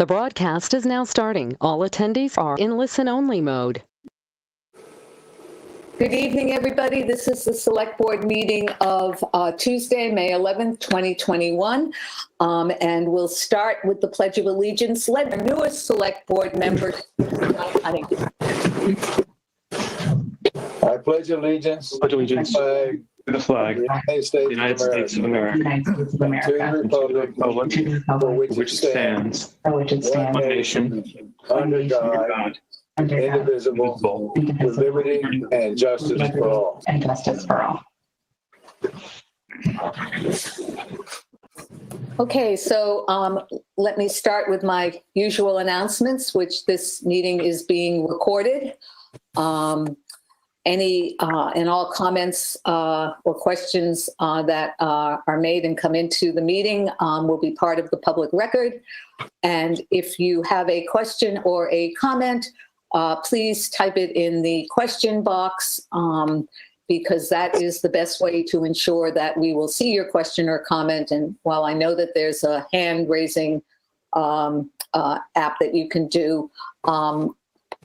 The broadcast is now starting. All attendees are in listen-only mode. Good evening, everybody. This is the Select Board meeting of Tuesday, May 11th, 2021. And we'll start with the Pledge of Allegiance, led by our newest Select Board member, John Cunningham. I pledge allegiance to the flag of the United States of America, and to the republic for which it stands, one nation, under God, indivisible, with liberty and justice for all. Okay, so let me start with my usual announcements, which this meeting is being recorded. Any and all comments or questions that are made and come into the meeting will be part of the public record. And if you have a question or a comment, please type it in the question box because that is the best way to ensure that we will see your question or comment. And while I know that there's a hand raising app that you can do,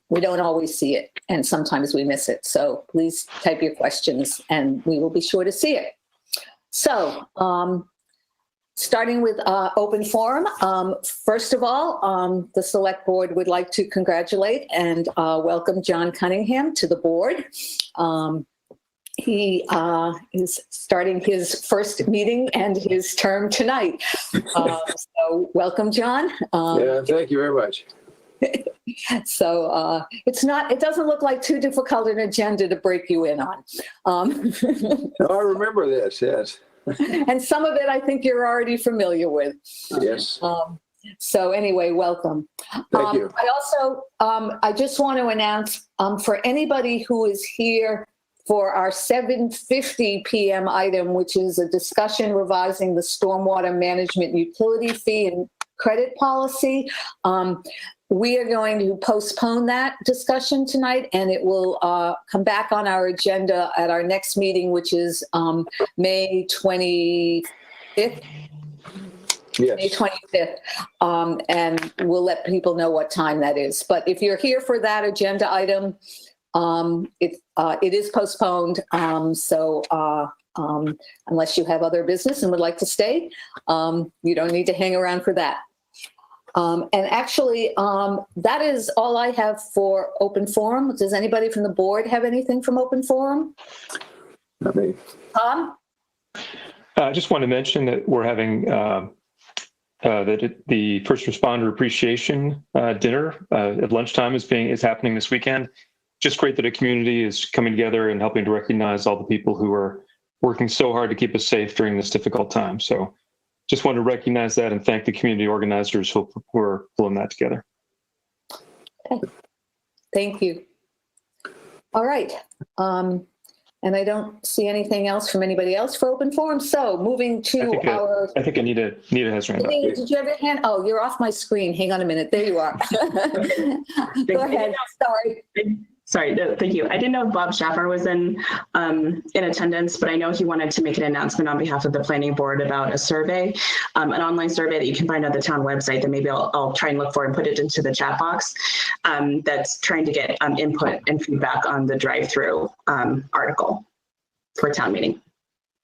we don't always see it, and sometimes we miss it. So please type your questions, and we will be sure to see it. So starting with open forum, first of all, the Select Board would like to congratulate and welcome John Cunningham to the board. He is starting his first meeting and his term tonight. So welcome, John. Yeah, thank you very much. So it doesn't look like too difficult an agenda to break you in on. No, I remember this, yes. And some of it I think you're already familiar with. Yes. So anyway, welcome. Thank you. I also, I just want to announce for anybody who is here for our 7:50 p.m. item, which is a discussion revising the stormwater management utility fee and credit policy. We are going to postpone that discussion tonight, and it will come back on our agenda at our next meeting, which is May 25th. Yes. May 25th. And we'll let people know what time that is. But if you're here for that agenda item, it is postponed. So unless you have other business and would like to stay, you don't need to hang around for that. And actually, that is all I have for open forum. Does anybody from the board have anything from open forum? Not me. Tom? I just want to mention that we're having the first responder appreciation dinner at lunchtime is happening this weekend. Just great that a community is coming together and helping to recognize all the people who are working so hard to keep us safe during this difficult time. So just want to recognize that and thank the community organizers who are pulling that together. Okay. Thank you. All right. And I don't see anything else from anybody else for open forum. So moving to I think Anita has her hand up. Did you have your hand? Oh, you're off my screen. Hang on a minute. There you are. Go ahead. Sorry. Sorry, thank you. I didn't know if Bob Schaffer was in attendance, but I know he wanted to make an announcement on behalf of the planning board about a survey, an online survey that you can find on the town website that maybe I'll try and look for and put it into the chat box. That's trying to get input and feedback on the drive-through article for town meeting.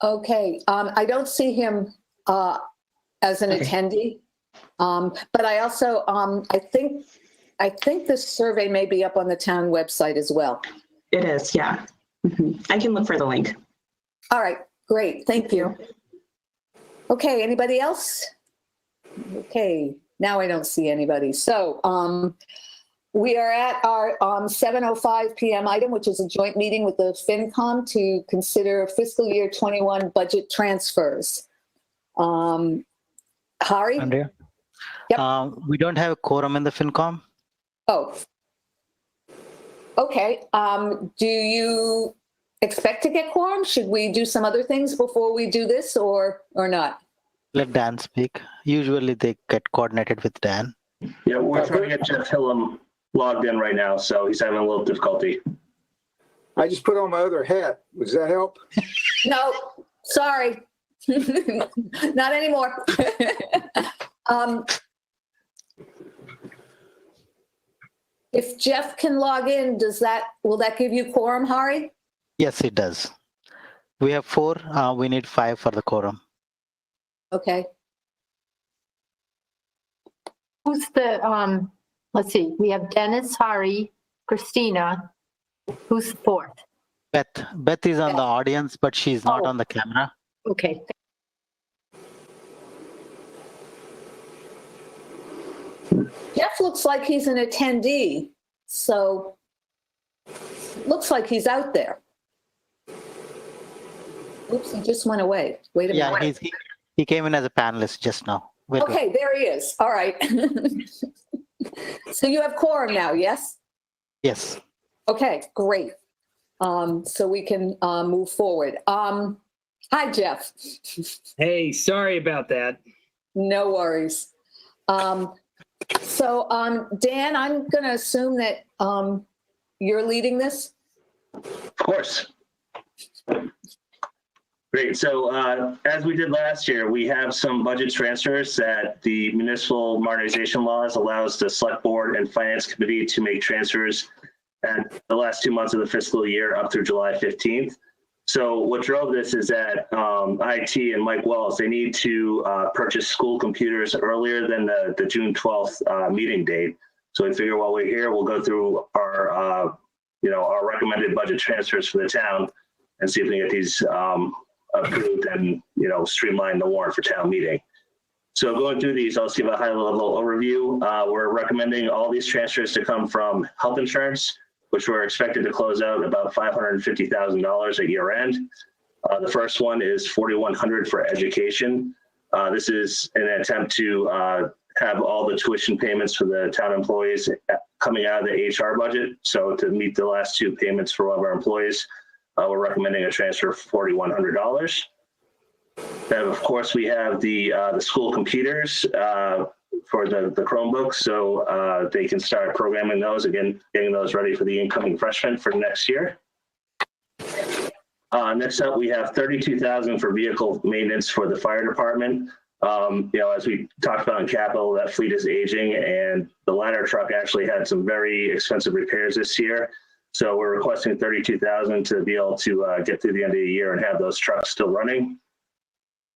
Okay, I don't see him as an attendee, but I also, I think this survey may be up on the town website as well. It is, yeah. I can look for the link. All right, great, thank you. Okay, anybody else? Okay, now I don't see anybody. So we are at our 7:05 p.m. item, which is a joint meeting with the FinCom to consider fiscal year 21 budget transfers. Hari? Andrea? Yep. We don't have a quorum in the FinCom. Oh, okay. Do you expect to get quorum? Should we do some other things before we do this or not? Let Dan speak. Usually they get coordinated with Dan. Yeah, we're trying to get Jeff Hillam logged in right now, so he's having a little difficulty. I just put on my other hat. Does that help? No, sorry. Not anymore. If Jeff can log in, will that give you quorum, Hari? Yes, it does. We have 4. We need 5 for the quorum. Okay. Who's the, let's see, we have Dennis, Hari, Christina. Who's the 4th? Beth is on the audience, but she's not on the camera. Okay. Jeff looks like he's an attendee, so looks like he's out there. Oops, he just went away. Wait a minute. Yeah, he came in as a panelist just now. Okay, there he is. All right. So you have quorum now, yes? Yes. Okay, great. So we can move forward. Hi, Jeff. Hey, sorry about that. No worries. So Dan, I'm going to assume that you're leading this. Of course. Great. So as we did last year, we have some budget transfers that the municipal modernization laws allows the select board and finance committee to make transfers at the last 2 months of the fiscal year up through July 15th. So what drove this is that IT and Mike Wells, they need to purchase school computers earlier than the June 12th meeting date. So we figure while we're here, we'll go through our, our recommended budget transfers for the town and see if we can get these approved and, streamline the warrant for town meeting. So going through these, I'll just give a high level overview. We're recommending all these transfers to come from health insurance, which we're expected to close out about $550,000 at year end. The first one is $4,100 for education. This is an attempt to have all the tuition payments for the town employees coming out of the HR budget. So to meet the last 2 payments for all of our employees, we're recommending a transfer of $4,100. Then, of course, we have the school computers for the Chromebooks, so they can start programming those, again, getting those ready for the incoming freshmen for next year. Next up, we have $32,000 for vehicle maintenance for the fire department. As we talked about in capital, that fleet is aging, and the ladder truck actually had some very expensive repairs this year. So we're requesting $32,000 to be able to get through the end of the year and have those trucks still running.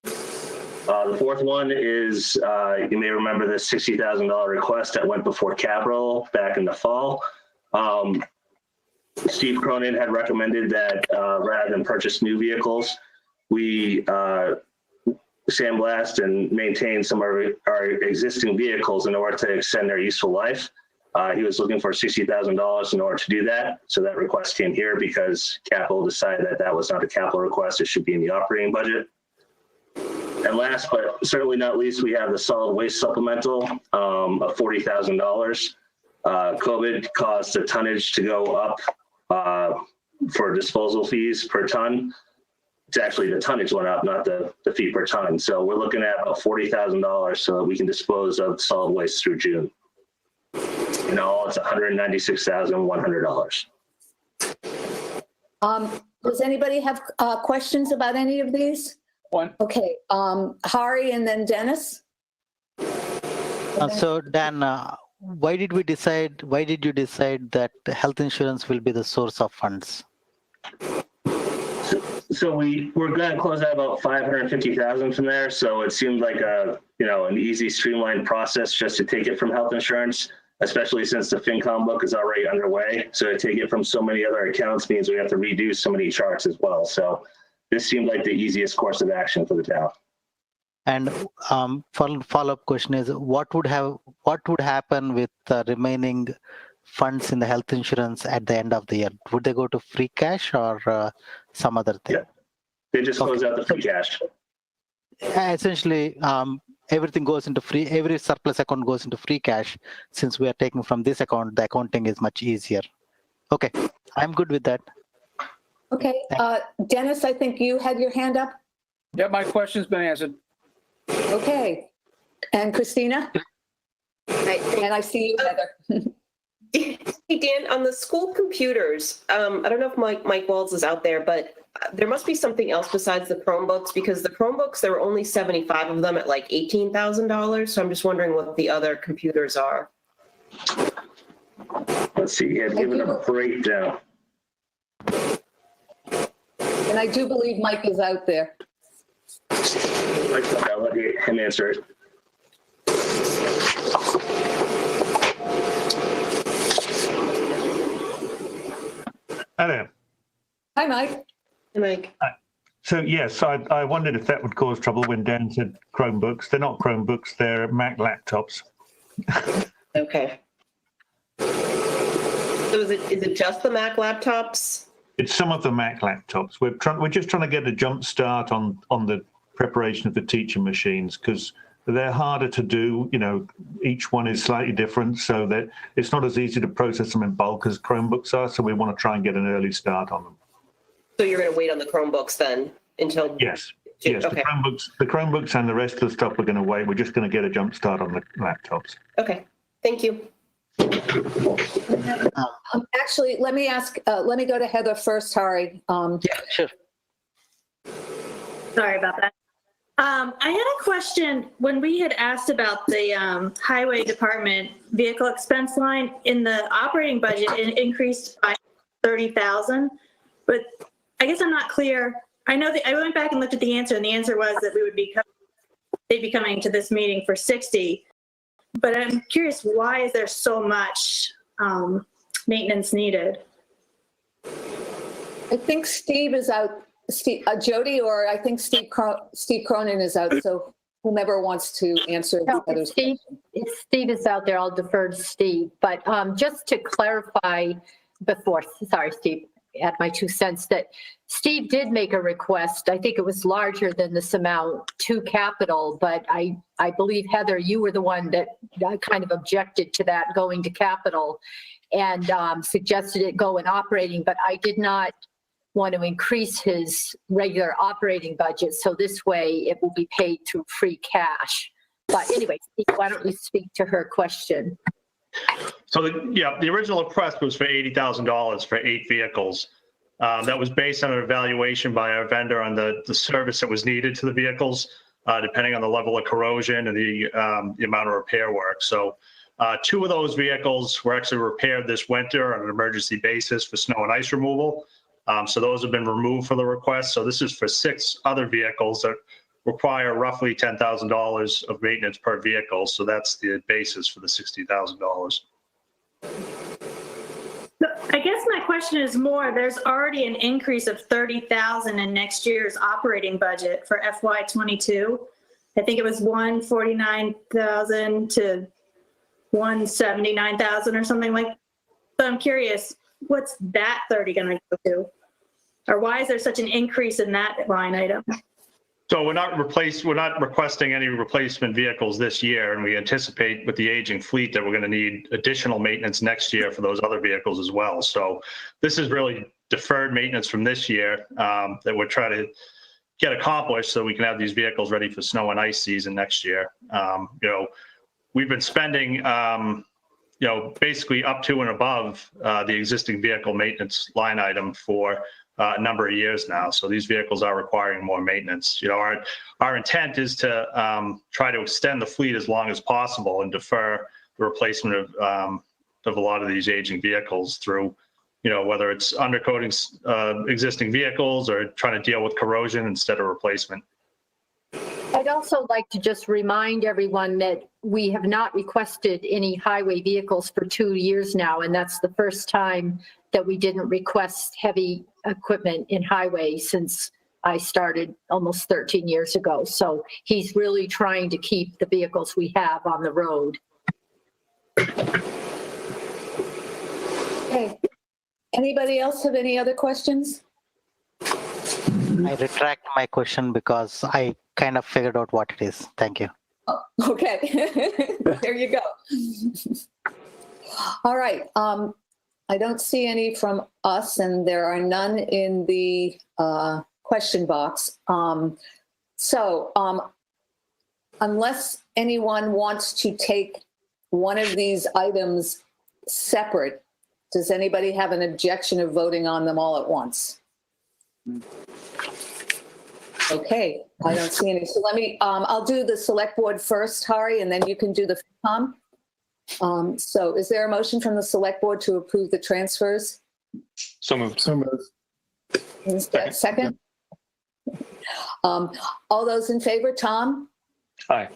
The fourth one is, you may remember the $60,000 request that went before capital back in the fall. Steve Cronin had recommended that rather than purchase new vehicles, we sandblast and maintain some of our existing vehicles in order to extend their useful life. He was looking for $60,000 in order to do that. So that request came here because capital decided that that was not a capital request. It should be in the operating budget. And last, but certainly not least, we have the solid waste supplemental of $40,000. COVID caused the tonnage to go up for disposal fees per ton. It's actually the tonnage went up, not the fee per ton. So we're looking at about $40,000 so that we can dispose of solid waste through June. In all, it's $196,100. Does anybody have questions about any of these? One. Okay, Hari and then Dennis. So Dan, why did you decide that health insurance will be the source of funds? So we're going to close out about $550,000 from there. So it seemed like an easy, streamlined process just to take it from health insurance, especially since the FinCom book is already underway. So to take it from so many other accounts means we have to redo so many charts as well. So this seemed like the easiest course of action for the town. And follow-up question is, what would happen with the remaining funds in the health insurance at the end of the year? Would they go to free cash or some other thing? Yeah, they just close out the free cash. Essentially, everything goes into every surplus account goes into free cash. Since we are taking from this account, the accounting is much easier. Okay, I'm good with that. Okay, Dennis, I think you had your hand up. Yeah, my question's been answered. Okay, and Christina? And I see you, Heather. Hey, Dan, on the school computers, I don't know if Mike Walls is out there, but there must be something else besides the Chromebooks, because the Chromebooks, there were only 75 of them at like $18,000. So I'm just wondering what the other computers are. Let's see, he had given a breakdown. And I do believe Mike is out there. I'll let him answer it. Hello. Hi, Mike. Mike. So yes, I wondered if that would cause trouble when Dan said Chromebooks. They're not Chromebooks, they're Mac laptops. Okay. So is it just the Mac laptops? It's some of the Mac laptops. We're just trying to get a jump start on the preparation of the teaching machines because they're harder to do. You know, each one is slightly different, so that it's not as easy to process them in bulk as Chromebooks are. So we want to try and get an early start on them. So you're going to wait on the Chromebooks then until Yes. June? Yes, Okay. the Chromebooks and the rest of the stuff we're going to wait. We're just going to get a jump start on the laptops. Okay. Thank you. Actually, let me go to Heather first, Hari. Yeah, sure. Sorry about that. I had a question when we had asked about the highway department vehicle expense line in the operating budget. It increased by 30,000, but I guess I'm not clear. I know that I went back and looked at the answer, and the answer was that they'd be coming to this meeting for 60. But I'm curious, why is there so much maintenance needed? I think Steve is out. Jody, or I think Steve Cronin is out. So whomever wants to answer. No, Steve is out there. I'll defer to Steve. But just to clarify before, sorry, Steve, add my 2 cents that Steve did make a request. I think it was larger than this amount to capital, but I believe, Heather, you were the one that kind of objected to that going to capital and suggested it go in operating, but I did not want to increase his regular operating budget. So this way it will be paid through free cash. But anyway, Steve, why don't you speak to her question? So the original request was for $80,000 for 8 vehicles. That was based on an evaluation by our vendor on the service that was needed to the vehicles, depending on the level of corrosion and the amount of repair work. So 2 of those vehicles were actually repaired this winter on an emergency basis for snow and ice removal. So those have been removed for the request. So this is for 6 other vehicles that require roughly $10,000 of maintenance per vehicle. So that's the basis for the $60,000. I guess my question is more, there's already an increase of 30,000 in next year's operating budget for FY22. I think it was 149,000 to 179,000 or something like that. So I'm curious, what's that 30 going to go to? Or why is there such an increase in that line item? So we're not requesting any replacement vehicles this year, and we anticipate with the aging fleet that we're going to need additional maintenance next year for those other vehicles as well. So this is really deferred maintenance from this year that we're trying to get accomplished so we can have these vehicles ready for snow and ice season next year. We've been spending, basically up to and above the existing vehicle maintenance line item for a number of years now. So these vehicles are requiring more maintenance. Our intent is to try to extend the fleet as long as possible and defer the replacement of a lot of these aging vehicles through, whether it's undercoating existing vehicles or trying to deal with corrosion instead of replacement. I'd also like to just remind everyone that we have not requested any highway vehicles for 2 years now, and that's the first time that we didn't request heavy equipment in highway since I started almost 13 years ago. So he's really trying to keep the vehicles we have on the road. Okay. Anybody else have any other questions? I retract my question because I kind of figured out what it is. Thank you. Oh, okay. There you go. All right. I don't see any from us, and there are none in the question box. Unless anyone wants to take one of these items separate, does anybody have an objection of voting on them all at once? Okay, I don't see any. So let me, I'll do the select board first, Hari, and then you can do the FinCom. So is there a motion from the select board to approve the transfers? So moved. So moved. Is that second? All those in favor, Tom, Aye.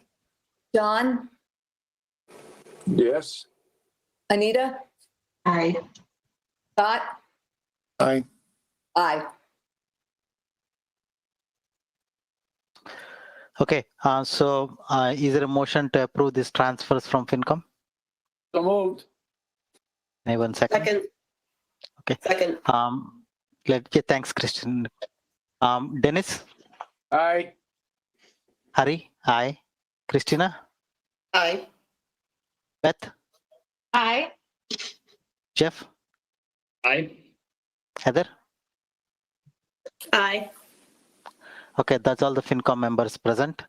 John, Yes. Anita, Aye. Scott? Aye. Aye. Okay, so is there a motion to approve these transfers from FinCom? So moved. Anyone second? Second. Okay. Second. Thanks, Christian. Dennis, Aye. Hari, aye. Christina, Aye. Beth, Aye. Jeff, Aye. Heather. Aye. Okay, that's all the FinCom members present.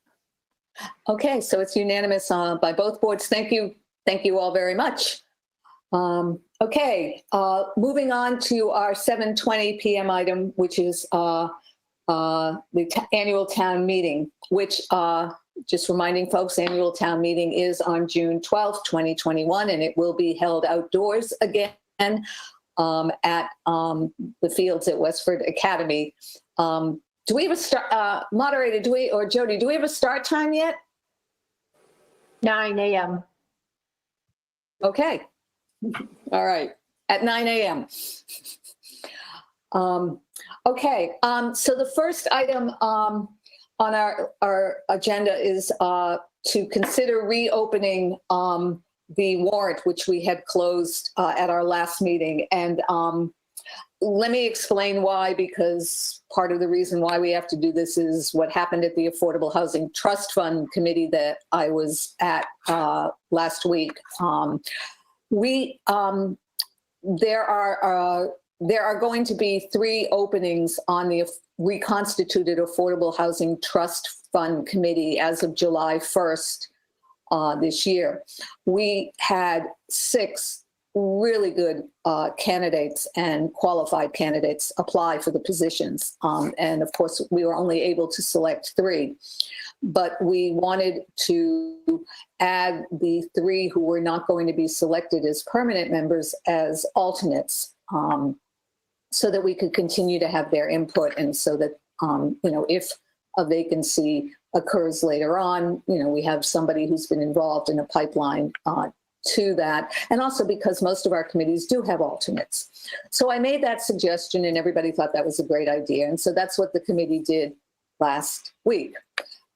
Okay, so it's unanimous by both boards. Thank you. Thank you all very much. Okay, moving on to our 7:20 p.m. item, which is the annual town meeting, which just reminding folks, annual town meeting is on June 12th, 2021, and it will be held outdoors again at the fields at Westford Academy. Do we have a start, moderator, or Jody, do we have a start time yet? 9 a.m. Okay. All right. At 9 a.m. Okay. So the first item on our agenda is to consider reopening the warrant, which we had closed at our last meeting. And let me explain why, because part of the reason why we have to do this is what happened at the Affordable Housing Trust Fund Committee that I was at last week. There are going to be 3 openings on the reconstituted Affordable Housing Trust Fund Committee as of July 1st this year. We had 6 really good candidates and qualified candidates apply for the positions. And of course, we were only able to select 3. But we wanted to add the 3 who were not going to be selected as permanent members as alternates, so that we could continue to have their input, and so that, if a vacancy occurs later on, we have somebody who's been involved in a pipeline to that. And also because most of our committees do have alternates. So I made that suggestion and everybody thought that was a great idea. And so that's what the committee did last week.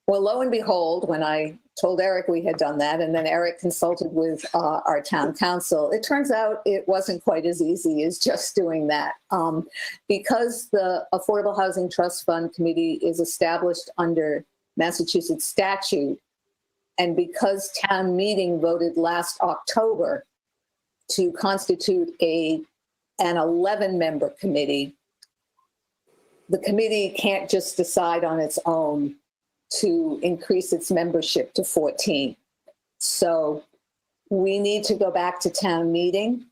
Well, lo and behold, when I told Eric we had done that, and then Eric consulted with our town council, it turns out it wasn't quite as easy as just doing that. Because the Affordable Housing Trust Fund Committee is established under Massachusetts statute, and because town meeting voted last October to constitute an 11-member committee, the committee can't just decide on its own to increase its membership to 14. So we need to go back to town meeting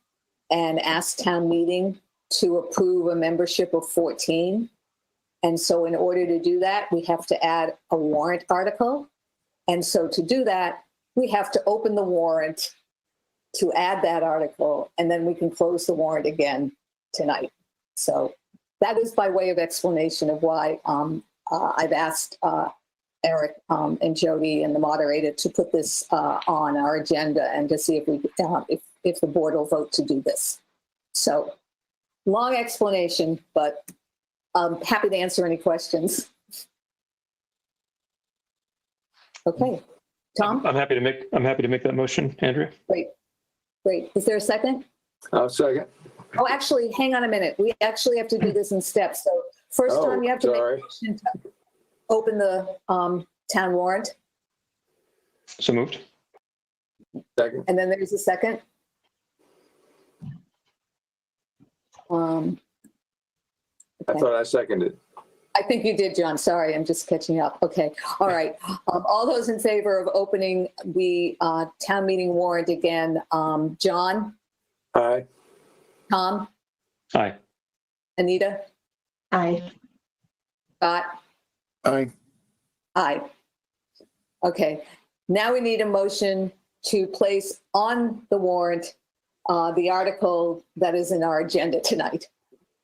and ask town meeting to approve a membership of 14. And so in order to do that, we have to add a warrant article. And so to do that, we have to open the warrant to add that article, and then we can close the warrant again tonight. So that is by way of explanation of why I've asked Eric and Jody and the moderator to put this on our agenda and to see if we if the board will vote to do this. So long explanation, but I'm happy to answer any questions. Okay, Tom? I'm happy to make that motion, Andrea. Great. Is there a second? I'll second. Oh, actually, hang on a minute. We actually have to do this in steps. So first, Tom, you have to make a motion to open the town warrant. So moved. Second. And then there's a second. I thought I seconded. I think you did, John. Sorry, I'm just catching up. Okay. All right. All those in favor of opening the town meeting warrant again, John? Aye. Tom? Aye. Anita? Aye. Scott? Aye. Aye. Okay. Now we need a motion to place on the warrant the article that is in our agenda tonight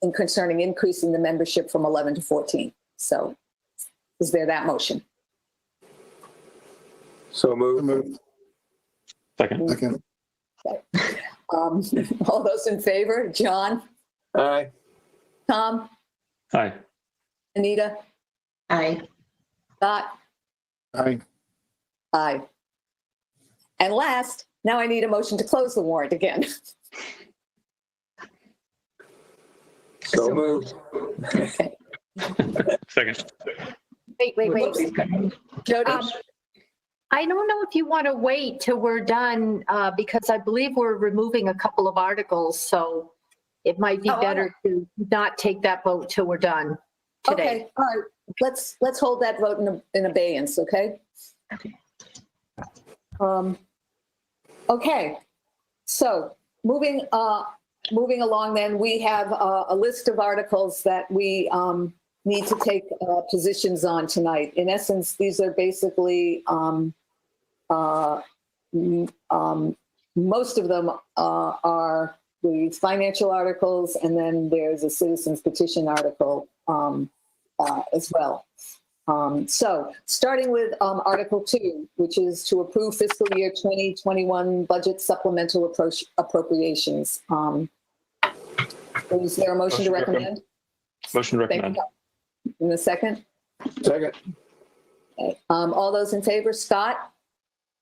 and concerning increasing the membership from 11 to 14. So is there that motion? So moved. Second. All those in favor? John? Aye. Tom? Aye. Anita? Aye. Scott? Aye. Aye. And last, now I need a motion to close the warrant again. So moved. Okay. Second. Wait. Jody? I don't know if you want to wait till we're done, because I believe we're removing a couple of articles, so it might be better to not take that vote till we're done today. Okay, all right. Let's hold that vote in abeyance, okay? Okay. Okay, so moving along then, we have a list of articles that we need to take positions on tonight. In essence, these are basically, most of them are the financial articles, and then there's a citizens petition article as well. So starting with Article 2, which is to approve fiscal year 2021 budget supplemental appropriations. Is there a motion to recommend? Motion to recommend. In a second? Second. Okay. All those in favor? Scott?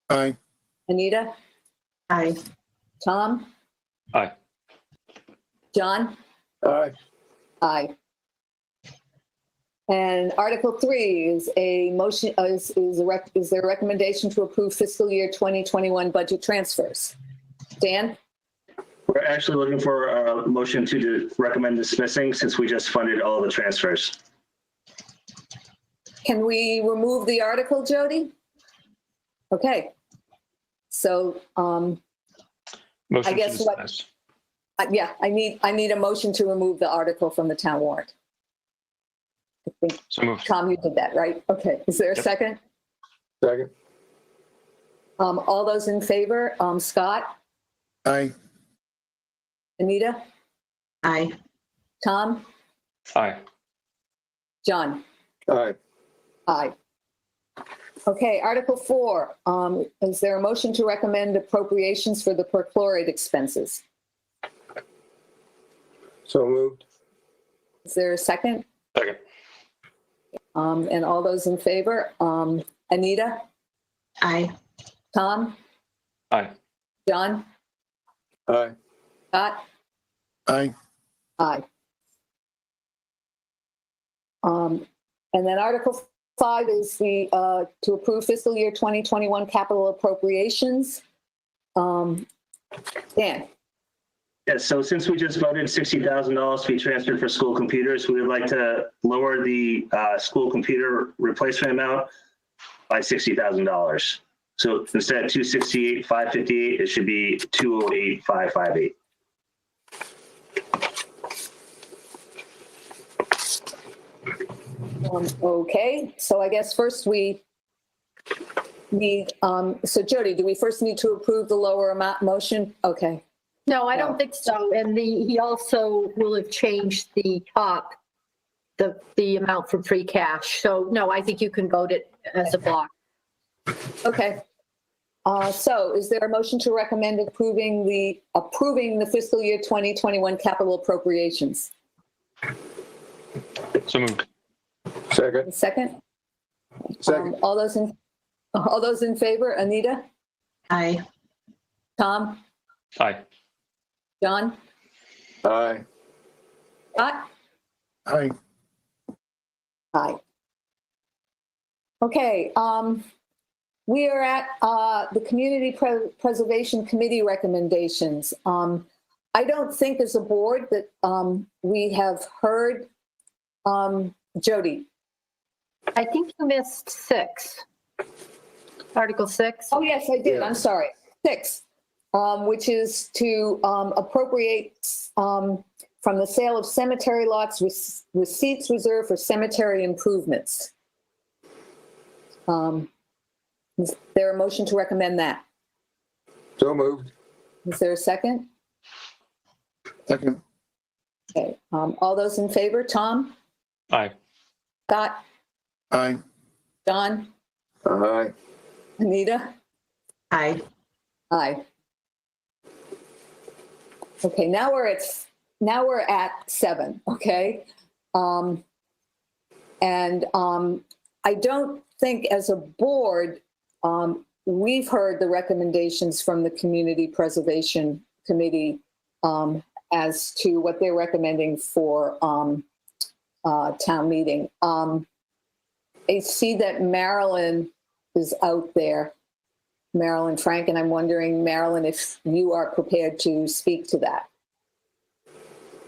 Aye. Anita? Aye. Tom? Aye. John? Aye. Aye. And Article 3 is a motion, is there a recommendation to approve fiscal year 2021 budget transfers? Dan? We're actually looking for a motion to recommend dismissing since we just funded all the transfers. Can we remove the article, Jody? Okay. So, Motion I guess to what- dismiss. yeah, I need a motion to remove the article from the town warrant. I think, So moved. Tom, you did that, right? Okay. Is there a Yep. second? Second. All those in favor? Scott? Aye. Anita? Aye. Tom? Aye. John? Aye. Aye. Okay, Article 4, is there a motion to recommend appropriations for the perchlorate expenses? So moved. Is there a second? Second. And all those in favor? Anita? Aye. Tom? Aye. John? Aye. Scott? Aye. Aye. And then Article 5 is the, to approve fiscal year 2021 capital appropriations. Dan? Yes, so since we just voted $60,000 to be transferred for school computers, we would like to lower the school computer replacement amount by $60,000. So instead of $268,558, it should be $208,558. Okay, so I guess first we need, so Jody, do we first need to approve the lower amount motion? Okay. No, I don't think so. And he also will have changed the top, the amount from free cash. So no, I think you can vote it as a block. Okay. So is there a motion to recommend approving the fiscal year 2021 capital appropriations? So moved. Second. Second? Second. All those in favor? Anita? Aye. Tom? Aye. John? Aye. Scott? Aye. Aye. Okay, we are at the Community Preservation Committee recommendations. I don't think as a board that we have heard, Jody. I think you missed 6. Article 6. Oh, yes, I did. Yeah. I'm sorry. 6, which is to appropriate from the sale of cemetery lots, receipts reserved for cemetery improvements. Is there a motion to recommend that? So moved. Is there a second? Second. Okay, all those in favor, Tom, Aye. Scott, Aye. John, Aye. Anita? Aye. Aye. Okay, now we're at 7, okay? I don't think as a board, we've heard the recommendations from the Community Preservation Committee as to what they're recommending for town meeting. I see that Marilyn is out there, Marilyn Frank, and I'm wondering, Marilyn, if you are prepared to speak to that.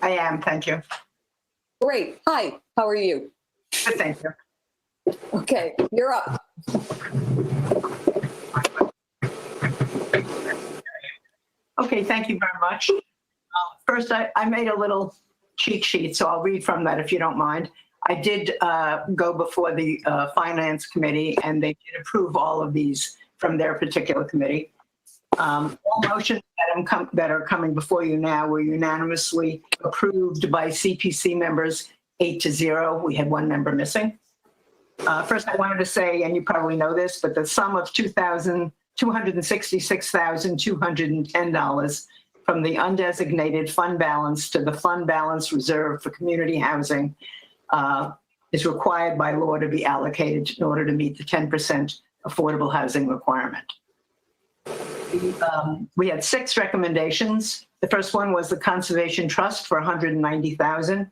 I am, thank you. Great. Hi, how are you? Good, thank you. Okay, you're up. Okay, thank you very much. First, I made a little cheat sheet, so I'll read from that if you don't mind. I did go before the Finance Committee, and they did approve all of these from their particular committee. All motions that are coming before you now were unanimously approved by CPC members 8-0. We had one member missing. First, I wanted to say, and you probably know this, but the sum of $266,210 from the undesignated fund balance to the fund balance reserved for community housing is required by law to be allocated in order to meet the 10% affordable housing requirement. We had 6 recommendations. The first one was the Conservation Trust for $190,000.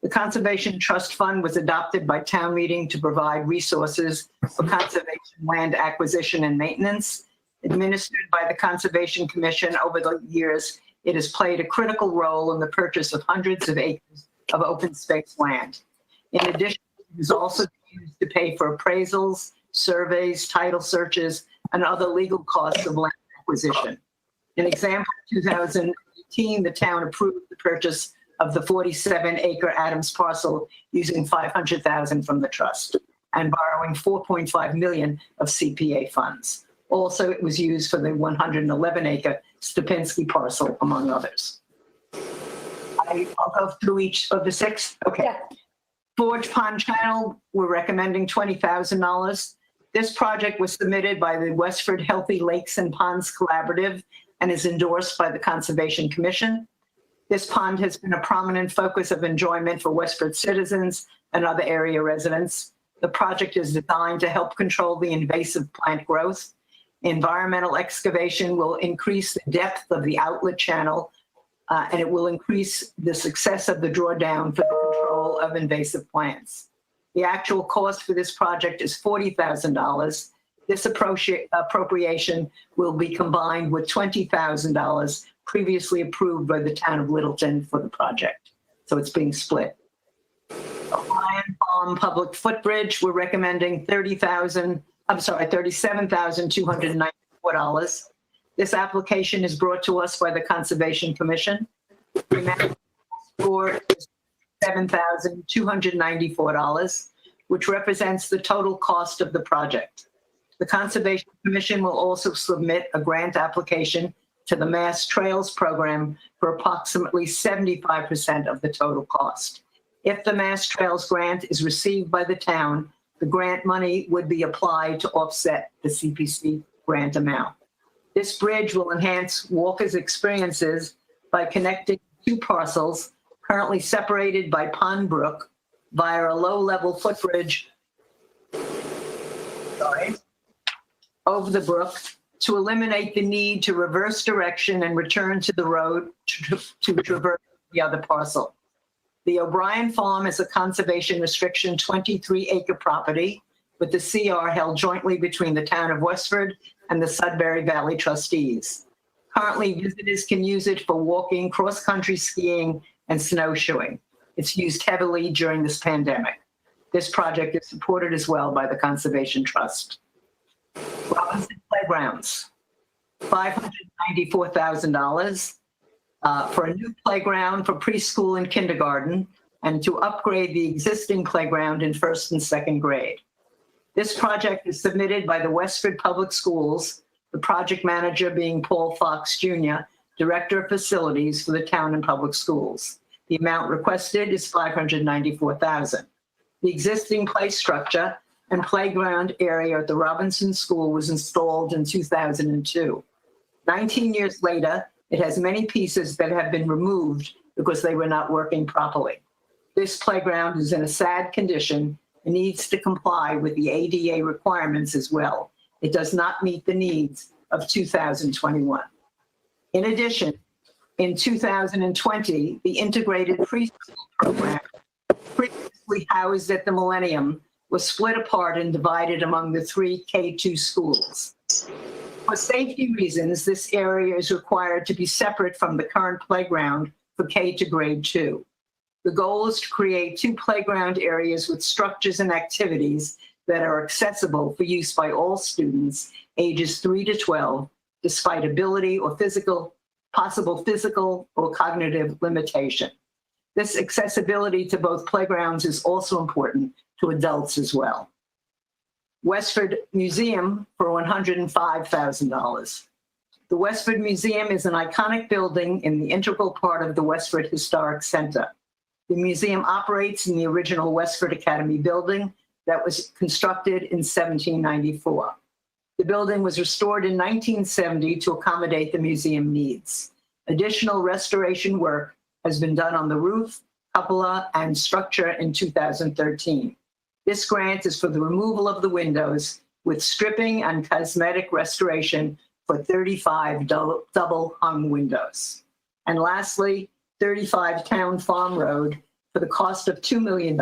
The Conservation Trust Fund was adopted by town meeting to provide resources for conservation land acquisition and maintenance. Administered by the Conservation Commission over the years, it has played a critical role in the purchase of hundreds of acres of open space land. In addition, it is also used to pay for appraisals, surveys, title searches, and other legal costs of land acquisition. An example, in 2018, the town approved the purchase of the 47-acre Adams parcel using $500,000 from the trust and borrowing $4.5 million of CPA funds. Also, it was used for the 111-acre Stupinski parcel, among others. I'll go through each of the 6. Okay. Yeah. Forge Pond Channel, we're recommending $20,000. This project was submitted by the Westford Healthy Lakes and Ponds Collaborative and is endorsed by the Conservation Commission. This pond has been a prominent focus of enjoyment for Westford citizens and other area residents. The project is designed to help control the invasive plant growth. Environmental excavation will increase the depth of the outlet channel, and it will increase the success of the drawdown for the control of invasive plants. The actual cost for this project is $40,000. This appropriation will be combined with $20,000 previously approved by the town of Littleton for the project. So it's being split. Orion Palm Public Footbridge, we're recommending $37,294. This application is brought to us by the Conservation Commission. The amount for is $7,294, which represents the total cost of the project. The Conservation Commission will also submit a grant application to the Mass Trails Program for approximately 75% of the total cost. If the Mass Trails grant is received by the town, the grant money would be applied to offset the CPC grant amount. This bridge will enhance walkers' experiences by connecting 2 parcels currently separated by Pond Brook via a low-level footbridge over the brook to eliminate the need to reverse direction and return to the road to traverse the other parcel. The O'Brien Farm is a conservation restriction 23-acre property with the CR held jointly between the town of Westford and the Sudbury Valley trustees. Currently, visitors can use it for walking, cross-country skiing, and snowshoeing. It's used heavily during this pandemic. This project is supported as well by the Conservation Trust. Robinson Playgrounds, $594,000 for a new playground for preschool and kindergarten and to upgrade the existing playground in 1st and 2nd grade. This project is submitted by the Westford Public Schools the project manager being Paul Fox Jr., Director of Facilities for the town and public schools. The amount requested is $594,000. The existing play structure and playground area at the Robinson School was installed in 2002. 19 years later, it has many pieces that have been removed because they were not working properly. This playground is in a sad condition and needs to comply with the ADA requirements as well. It does not meet the needs of 2021. In addition, in 2020, the integrated preschool program previously housed at the Millennium was split apart and divided among the 3 K-2 schools. For safety reasons, this area is required to be separate from the current playground for K to grade 2. The goal is to create 2 playground areas with structures and activities that are accessible for use by all students ages 3 to 12, despite ability or possible physical or cognitive limitation. This accessibility to both playgrounds is also important to adults as well. Westford Museum for $105,000. The Westford Museum is an iconic building in the integral part of the Westford Historic Center. The museum operates in the original Westford Academy building that was constructed in 1794. The building was restored in 1970 to accommodate the museum needs. Additional restoration work has been done on the roof, cupola, and structure in 2013. This grant is for the removal of the windows with stripping and cosmetic restoration for 35 double hung windows. And lastly, 35 Town Farm Road for the cost of $2 million.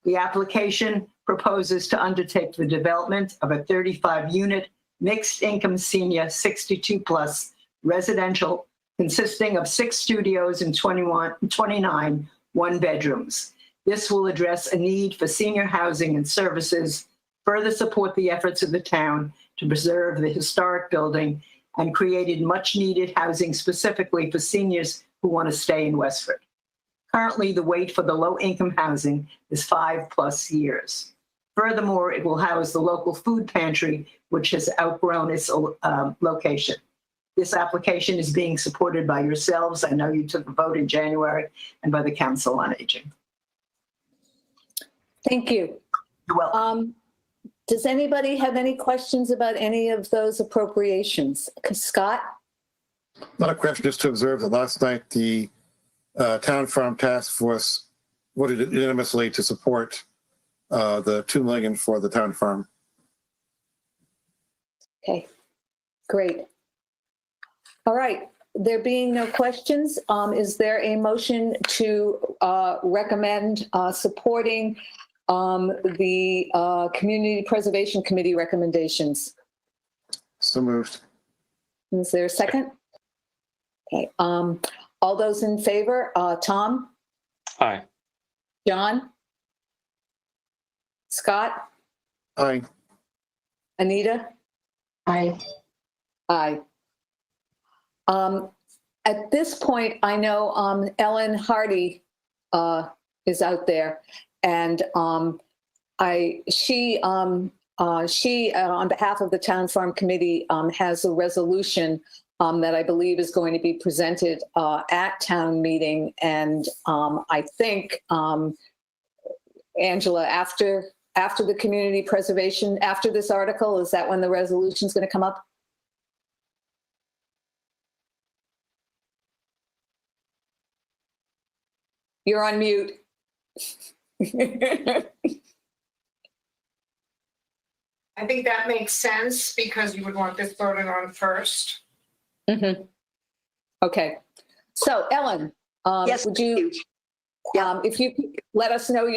The application proposes to undertake the development of a 35-unit mixed-income senior 62 plus residential consisting of 6 studios and 29 one-bedrooms. This will address a need for senior housing and services, further support the efforts of the town to preserve the historic building, and created much-needed housing specifically for seniors who want to stay in Westford. Currently, the wait for the low-income housing is 5+ years. Furthermore, it will house the local food pantry, which has outgrown its location. This application is being supported by yourselves. I know you took a vote in January, and by the Council on Aging. Thank you. You're welcome. Does anybody have any questions about any of those appropriations? Scott? Not a question, just to observe that last night the Town Farm Task Force voted unanimously to support the $2 million for the town farm. Okay, great. All right, there being no questions, is there a motion to recommend supporting the Community Preservation Committee recommendations? So moved. Is there a second? Okay, all those in favor, Tom? Aye. John? Scott? Aye. Anita? Aye. Aye. At this point, I know Ellen Hardy is out there, and she on behalf of the Town Farm Committee has a resolution that I believe is going to be presented at town meeting, and I think Angela, after the community preservation, after this article, is that when the resolution is going to come up? You're on mute. I think that makes sense because you would want this voted on first. Mm-hmm. Okay. So Ellen, yes, would you, if you could let us know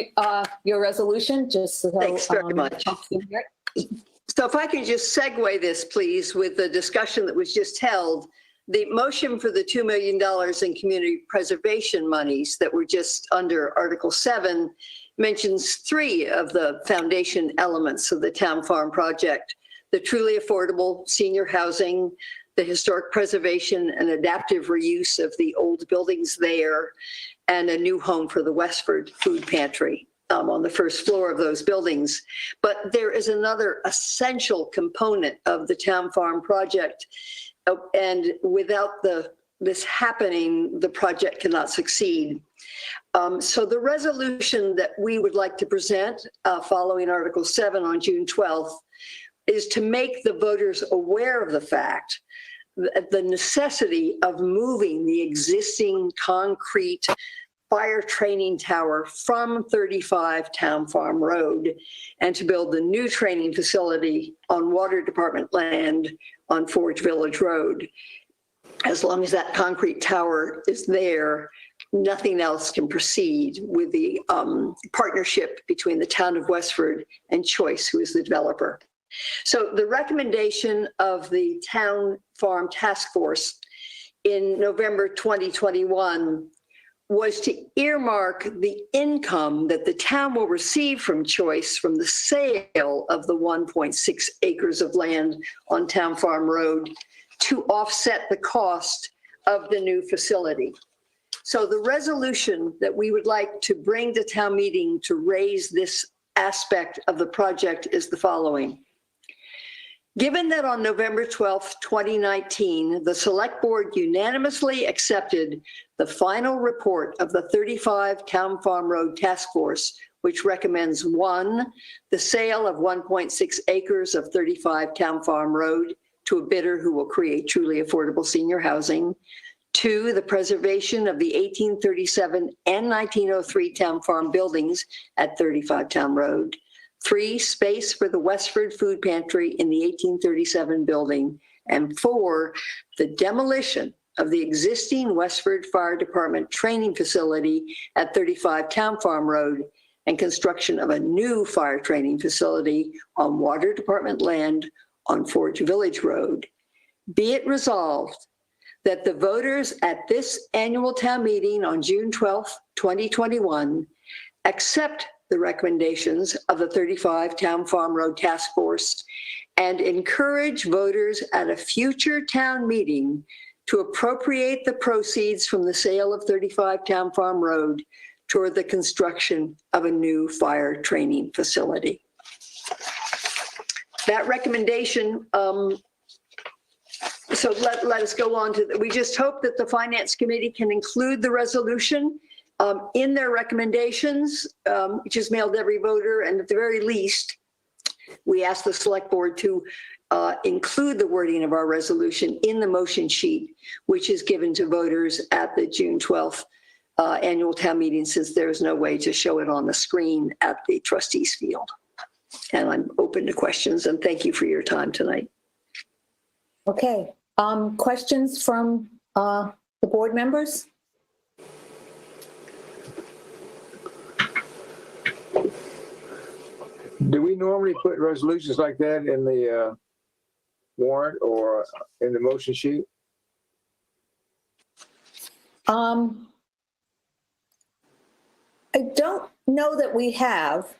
your resolution, just so. Thanks very much. So if I could just segue this, please, with the discussion that was just held. The motion for the $2 million in community preservation monies that were just under Article 7 mentions 3 of the foundation elements of the Town Farm project: the truly affordable senior housing, the historic preservation and adaptive reuse of the old buildings there, and a new home for the Westford food pantry. on the first floor of those buildings. But there is another essential component of the town farm project. And without this happening, the project cannot succeed. So the resolution that we would like to present following Article 7 on June 12th is to make the voters aware of the fact that the necessity of moving the existing concrete fire training tower from 35 Town Farm Road and to build the new training facility on Water Department land on Forge Village Road. As long as that concrete tower is there, nothing else can proceed with the partnership between the town of Westford and Choice, who is the developer. So the recommendation of the Town Farm Task Force in November 2021 was to earmark the income that the town will receive from Choice from the sale of the 1.6 acres of land on Town Farm Road to offset the cost of the new facility. So the resolution that we would like to bring to town meeting to raise this aspect of the project is the following. Given that on November 12th, 2019, the Select Board unanimously accepted the final report of the 35 Town Farm Road Task Force, which recommends 1, the sale of 1.6 acres of 35 Town Farm Road to a bidder who will create truly affordable senior housing. 2, the preservation of the 1837 and 1903 Town Farm buildings at 35 Town Road. 3, space for the Westford Food Pantry in the 1837 building. And 4, the demolition of the existing Westford Fire Department training facility at 35 Town Farm Road and construction of a new fire training facility on Water Department land on Forge Village Road. Be it resolved that the voters at this annual town meeting on June 12th, 2021, accept the recommendations of the 35 Town Farm Road Task Force and encourage voters at a future town meeting to appropriate the proceeds from the sale of 35 Town Farm Road toward the construction of a new fire training facility. That recommendation, so let us go on to, we just hope that the Finance Committee can include the resolution in their recommendations, which is mailed to every voter, and at the very least, we ask the Select Board to include the wording of our resolution in the motion sheet, which is given to voters at the June 12th annual town meeting, since there's no way to show it on the screen at the trustees field. And I'm open to questions, and thank you for your time tonight. Okay, questions from the board members? Do we normally put resolutions like that in the warrant or in the motion sheet? I don't know that we have.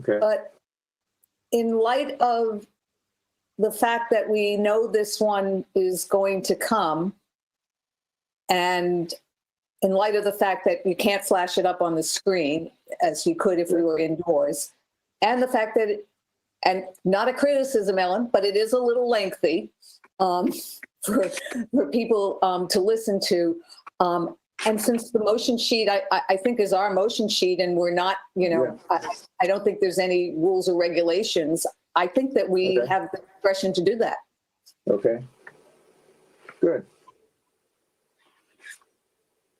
Okay. But in light of the fact that we know this one is going to come, and in light of the fact that you can't flash it up on the screen as you could if we were indoors, and the fact that, and not a criticism, Ellen, but it is a little lengthy for people to listen to. And since the motion sheet, I think is our motion sheet, and we're not, I don't think there's any rules or regulations. I think that we have the discretion to do that. Okay. Good.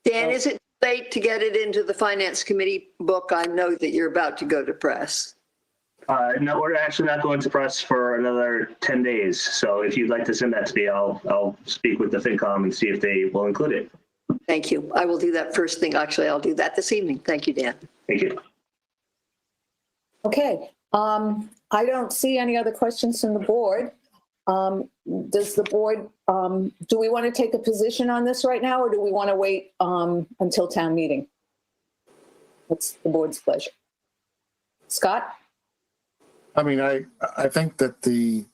Dan, is it late to get it into the Finance Committee book? I know that you're about to go to press. No, we're actually not going to press for another 10 days. So if you'd like to send that to me, I'll speak with the FinCom and see if they will include it. Thank you. I will do that first thing. Actually, I'll do that this evening. Thank you, Dan. Thank you. Okay. I don't see any other questions from the board. Does the board, do we want to take a position on this right now, or do we want to wait until town meeting? What's the board's pleasure? Scott? I mean, I think that the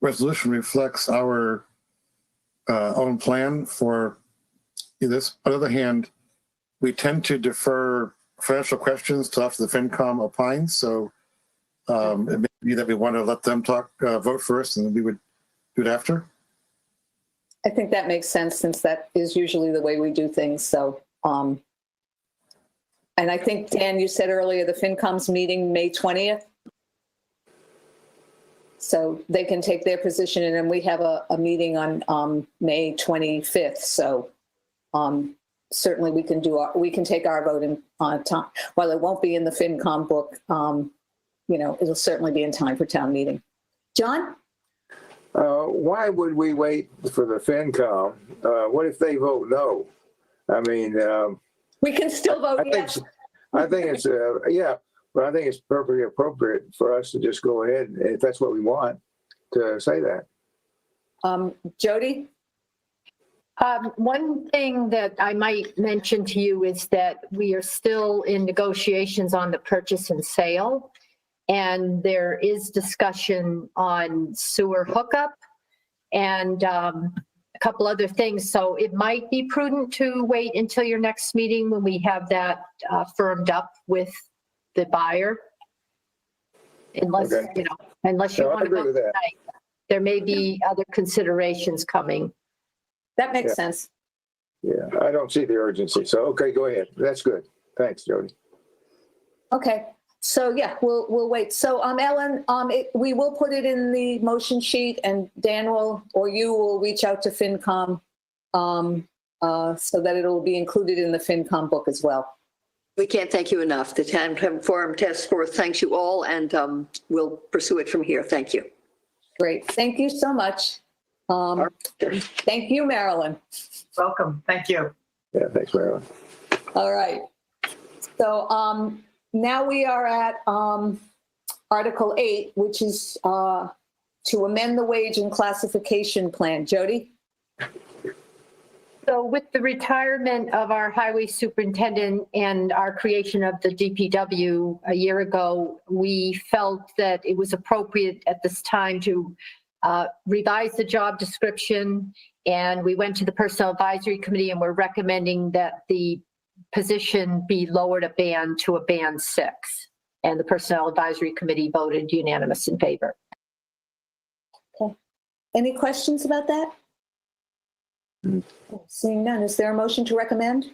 resolution reflects our own plan for this. On the other hand, we tend to defer financial questions till after the FinCom opines. So it may be that we want to let them vote first, and then we would do it after. I think that makes sense since that is usually the way we do things. So, and I think, Dan, you said earlier, the FinCom's meeting May 20th. So they can take their position, and then we have a meeting on May 25th. So certainly we can take our vote in time. While it won't be in the FinCom book, it'll certainly be in time for town meeting. John? Why would we wait for the FinCom? What if they vote no? I mean, we can still vote yes. I think it's but I think it's perfectly appropriate for us to just go ahead, if that's what we want, to say that. Jody? One thing that I might mention to you is that we are still in negotiations on the purchase and sale. And there is discussion on sewer hookup and a couple other things. So it might be prudent to wait until your next meeting when we have that firmed up with the buyer. Unless, Okay. Unless you No, I want to agree go with that. tonight. There may be other considerations coming. That makes sense. Yeah, I don't see the urgency. So, okay, go ahead. That's good. Thanks, Jody. Okay. So yeah, we'll wait. So Ellen, we will put it in the motion sheet, and Dan or you will reach out to FinCom so that it'll be included in the FinCom book as well. We can't thank you enough. The Town Forum Task Force thanks you all, and we'll pursue it from here. Thank you. Great. Thank you so much. Thank you, Marilyn. Welcome. Thank you. Yeah, thanks, Marilyn. All right. So now we are at Article 8, which is to amend the wage and classification plan. Jody? So with the retirement of our highway superintendent and our creation of the DPW a year ago, we felt that it was appropriate at this time to revise the job description. And we went to the Personnel Advisory Committee, and we're recommending that the position be lowered a band to a band 6. And the Personnel Advisory Committee voted unanimous in favor. Okay. Any questions about that? Seeing none, is there a motion to recommend?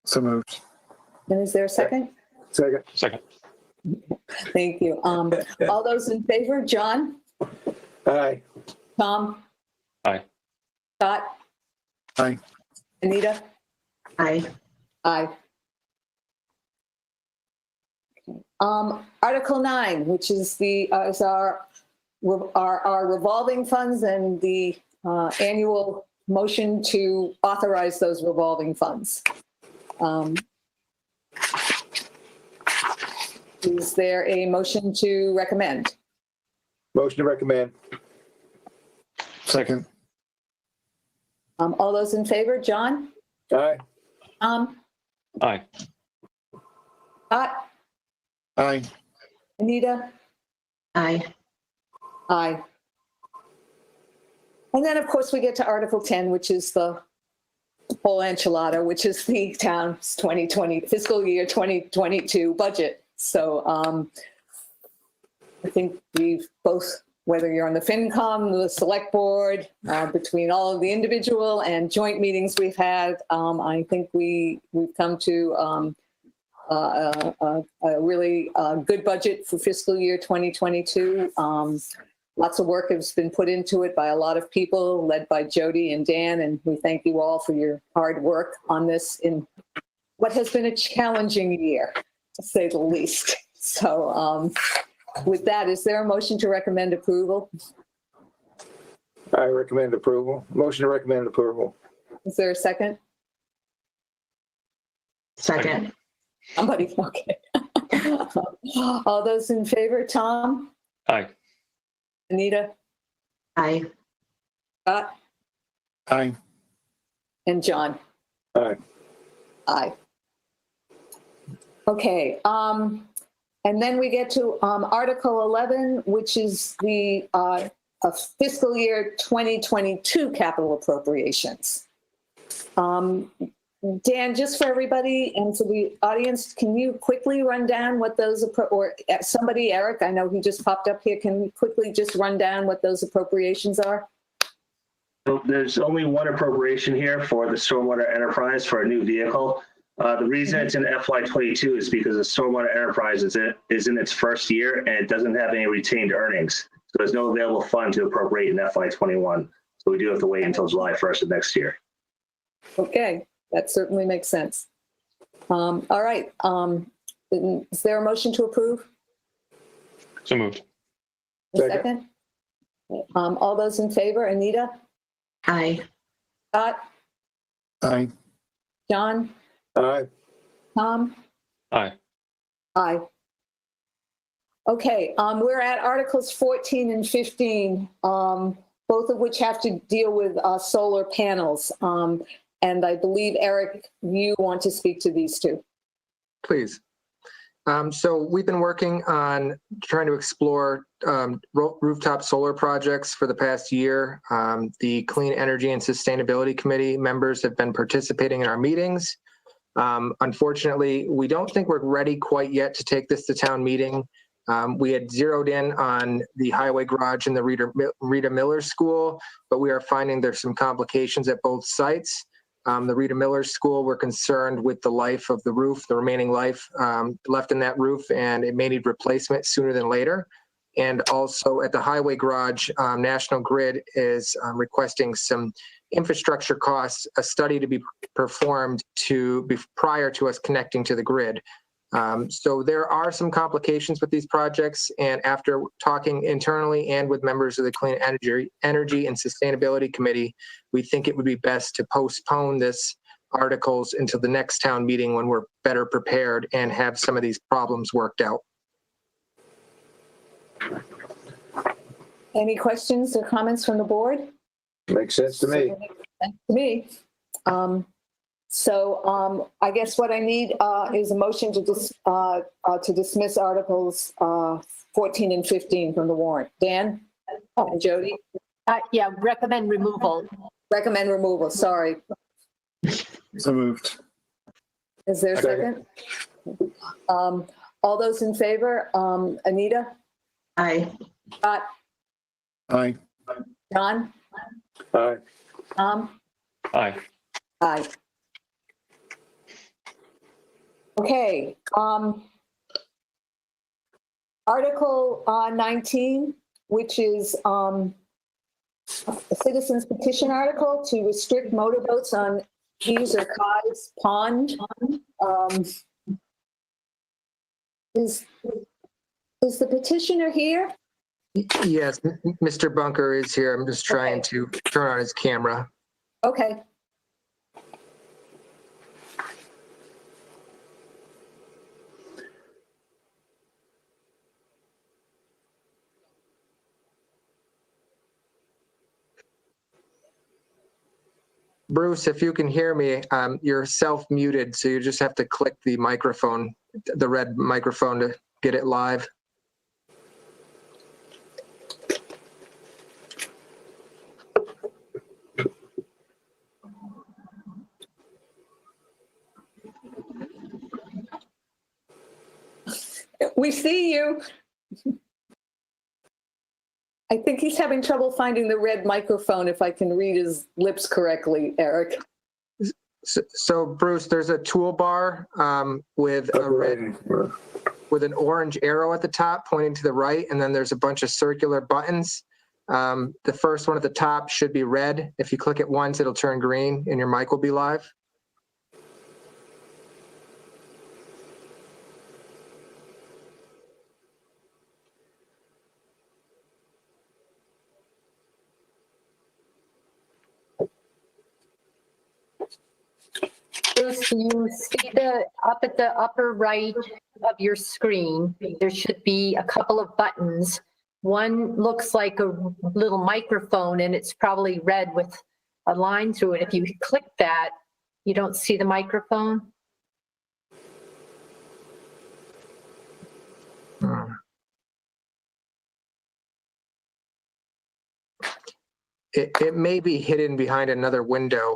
So moved. And is there a second? Second. Second. Thank you. All those in favor, John? Aye. Tom? Aye. Scott? Aye. Anita? Aye. Aye. Article 9, which is our revolving funds and the annual motion to authorize those revolving funds. Is there a motion to recommend? Motion to recommend. Second. All those in favor, John? Aye. Aye. Scott? Aye. Anita? Aye. Aye. And then, of course, we get to Article 10, which is the whole enchilada, which is the town's 2020 fiscal year 2022 budget. So I think we've both, whether you're on the FinCom, the select board, between all of the individual and joint meetings we've had, I think we've come to a really good budget for fiscal year 2022. Lots of work has been put into it by a lot of people, led by Jody and Dan, and we thank you all for your hard work on this in what has been a challenging year, to say the least. So with that, is there a motion to recommend approval? I recommend approval. Motion to recommend approval. Is there a second? Second. Somebody, okay. All those in favor, Tom? Aye. Anita? Aye. Scott? Aye. And John? Aye. Aye. Okay, and then we get to Article 11, which is the fiscal year 2022 capital appropriations. Dan, just for everybody and to the audience, can you quickly run down what those, or somebody, Eric, I know he just popped up here, can you quickly just run down what those appropriations are? So there's only one appropriation here for the stormwater enterprise for a new vehicle. The reason it's in FY22 is because the stormwater enterprise is in its first year and it doesn't have any retained earnings. So there's no available fund to appropriate in FY21. So we do have to wait until July 1st of next year. Okay, that certainly makes sense. All right, is there a motion to approve? So moved. A second? All those in favor, Anita? Aye. Scott? Aye. John? Aye. Tom? Aye. Aye. Okay, we're at Articles 14 and 15, both of which have to deal with solar panels. And I believe, Eric, you want to speak to these two. Please. So we've been working on trying to explore rooftop solar projects for the past year. The Clean Energy and Sustainability Committee members have been participating in our meetings. Unfortunately, we don't think we're ready quite yet to take this to town meeting. We had zeroed in on the highway garage in the Rita Miller School, but we are finding there's some complications at both sites. The Rita Miller School, we're concerned with the life of the roof, the remaining life left in that roof, and it may need replacement sooner than later. And also at the highway garage, National Grid is requesting some infrastructure costs, a study to be performed prior to us connecting to the grid. So there are some complications with these projects, and after talking internally and with members of the Clean Energy and Sustainability Committee, we think it would be best to postpone this articles until the next town meeting when we're better prepared and have some of these problems worked out. Any questions or comments from the board? Makes sense to me. Thanks to me. So I guess what I need is a motion to dismiss Articles 14 and 15 from the warrant. Dan? And Jody? Yeah, recommend removal. Recommend removal, sorry. So moved. Is there a second? All those in favor? Anita? Aye. Scott? Aye. John? Aye. Tom? Aye. Aye. Okay, Article 19, which is a citizen's petition article to restrict motorboats on Keys or Kai's Pond. Is the petitioner here? Yes, Mr. Bunker is here. I'm just trying to turn on his camera. Okay. Bruce, if you can hear me, you're self-muted, so you just have to click the microphone, the red microphone, to get it live. We see you. I think he's having trouble finding the red microphone, if I can read his lips correctly, Eric. So Bruce, there's a toolbar with an orange arrow at the top pointing to the right, and then there's a bunch of circular buttons. The first one at the top should be red. If you click it once, it'll turn green and your mic will be live. Bruce, you see up at the upper right of your screen, there should be a couple of buttons. One looks like a little microphone and it's probably red with a line through it. If you click that, you don't see the microphone. It may be hidden behind another window.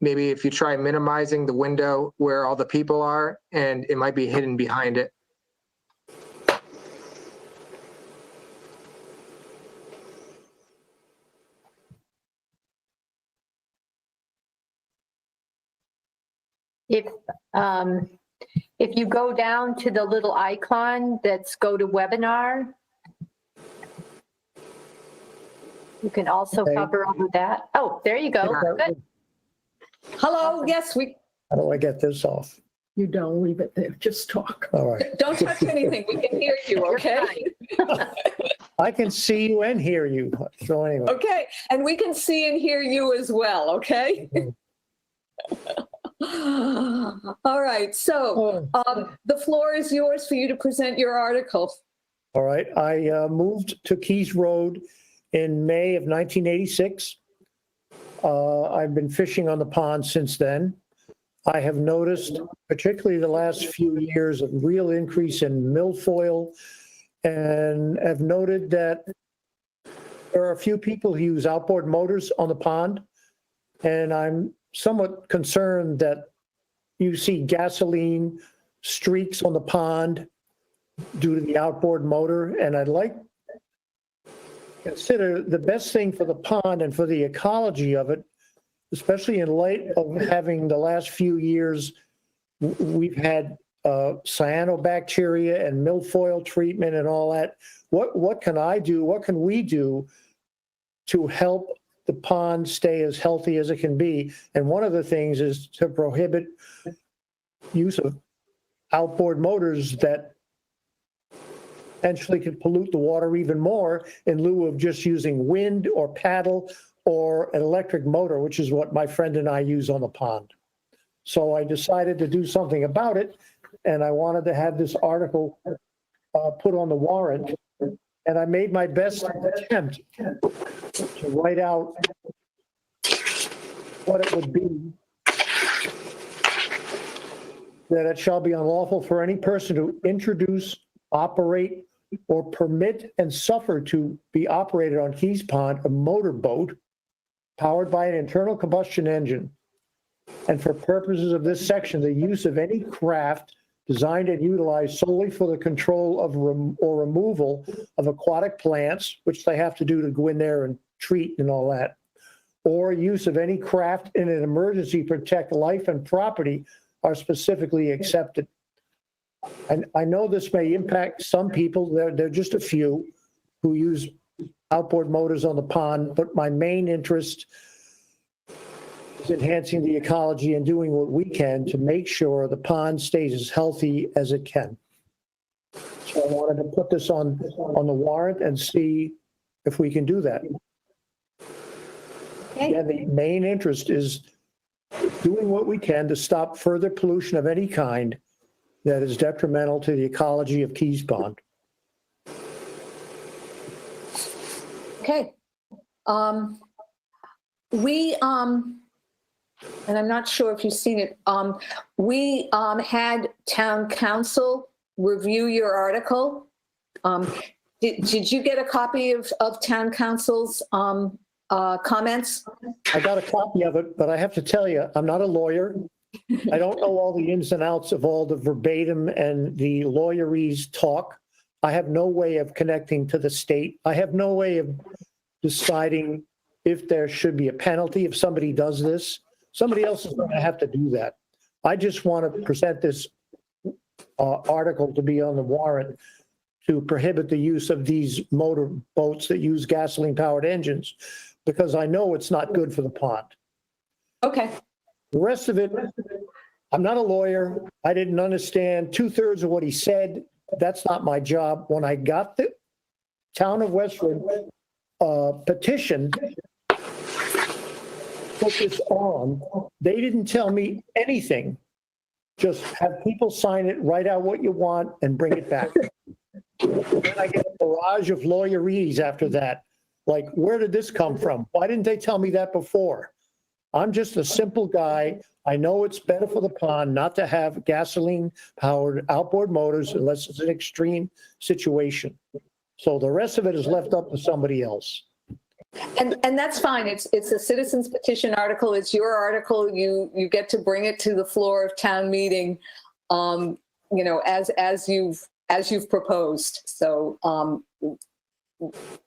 maybe if you try minimizing the window where all the people are, and it might be hidden behind it. If you go down to the little icon that's go to webinar, you can also hover over that. Oh, there you go. Good. Hello, yes, How do I get this off? You don't leave it there, just talk. All right. don't touch anything. We can hear you, okay? I can see you and hear you. So anyway. Okay, and we can see and hear you as well, okay? All right, so the floor is yours for you to present your article. All right. I moved to Keys Road in May of 1986. I've been fishing on the pond since then. I have noticed, particularly the last few years, a real increase in milfoil, and have noted that there are a few people who use outboard motors on the pond, and I'm somewhat concerned that you see gasoline streaks on the pond due to the outboard motor, and I'd like to consider the best thing for the pond and for the ecology of it, especially in light of having the last few years, we've had cyanobacteria and milfoil treatment and all that. What can I do? What can we do to help the pond stay as healthy as it can be? And one of the things is to prohibit use of outboard motors that potentially could pollute the water even more in lieu of just using wind or paddle or an electric motor, which is what my friend and I use on the pond. So I decided to do something about it, and I wanted to have this article put on the warrant. And I made my best attempt to write out what it would be. That it shall be unlawful for any person to introduce, operate, or permit and suffer to be operated on Keys Pond a motorboat powered by an internal combustion engine. And for purposes of this section, the use of any craft designed and utilized solely for the control of or removal of aquatic plants, which they have to do to go in there and treat and all that, or use of any craft in an emergency to protect life and property are specifically accepted. And I know this may impact some people. There are just a few who use outboard motors on the pond, but my main interest is enhancing the ecology and doing what we can to make sure the pond stays as healthy as it can. So I wanted to put this on the warrant and see if we can do that. Okay. And the main interest is doing what we can to stop further pollution of any kind that is detrimental to the ecology of Keys Pond. Okay. And I'm not sure if you've seen it, we had town council review your article. Did you get a copy of town council's comments? I got a copy of it, but I have to tell you, I'm not a lawyer. I don't know all the ins and outs of all the verbatim and the lawyerese talk. I have no way of connecting to the state. I have no way of deciding if there should be a penalty if somebody does this. Somebody else is going to have to do that. I just want to present this article to be on the warrant to prohibit the use of these motor boats that use gasoline-powered engines, because I know it's not good for the pond. Okay. The rest of it, I'm not a lawyer. I didn't understand 2/3 of what he said. That's not my job. When I got the town of Westford petition, put this on, they didn't tell me anything. Just have people sign it, write out what you want, and bring it back. Then I get a barrage of lawyerese after that. Like, where did this come from? Why didn't they tell me that before? I'm just a simple guy. I know it's better for the pond not to have gasoline-powered outboard motors unless it's an extreme situation. So the rest of it is left up to somebody else. And that's fine. It's a citizen's petition article. It's your article. You get to bring it to the floor of town meeting, as you've proposed. So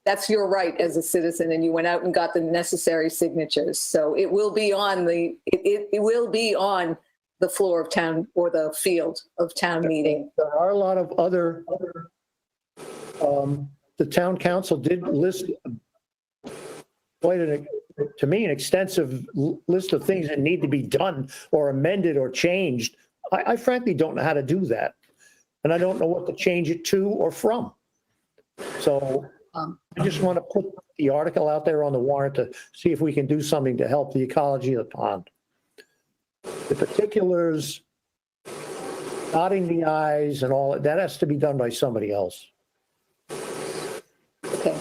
that's your right as a citizen, and you went out and got the necessary signatures. So it will be on it will be on the floor of town or the field of town meeting. There are a lot of other, the town council did list to me, an extensive list of things that need to be done or amended or changed. I frankly don't know how to do that. And I don't know what to change it to or from. So I just want to put the article out there on the warrant to see if we can do something to help the ecology of the pond. The particulars, dotting the i's and all that has to be done by somebody else. Okay.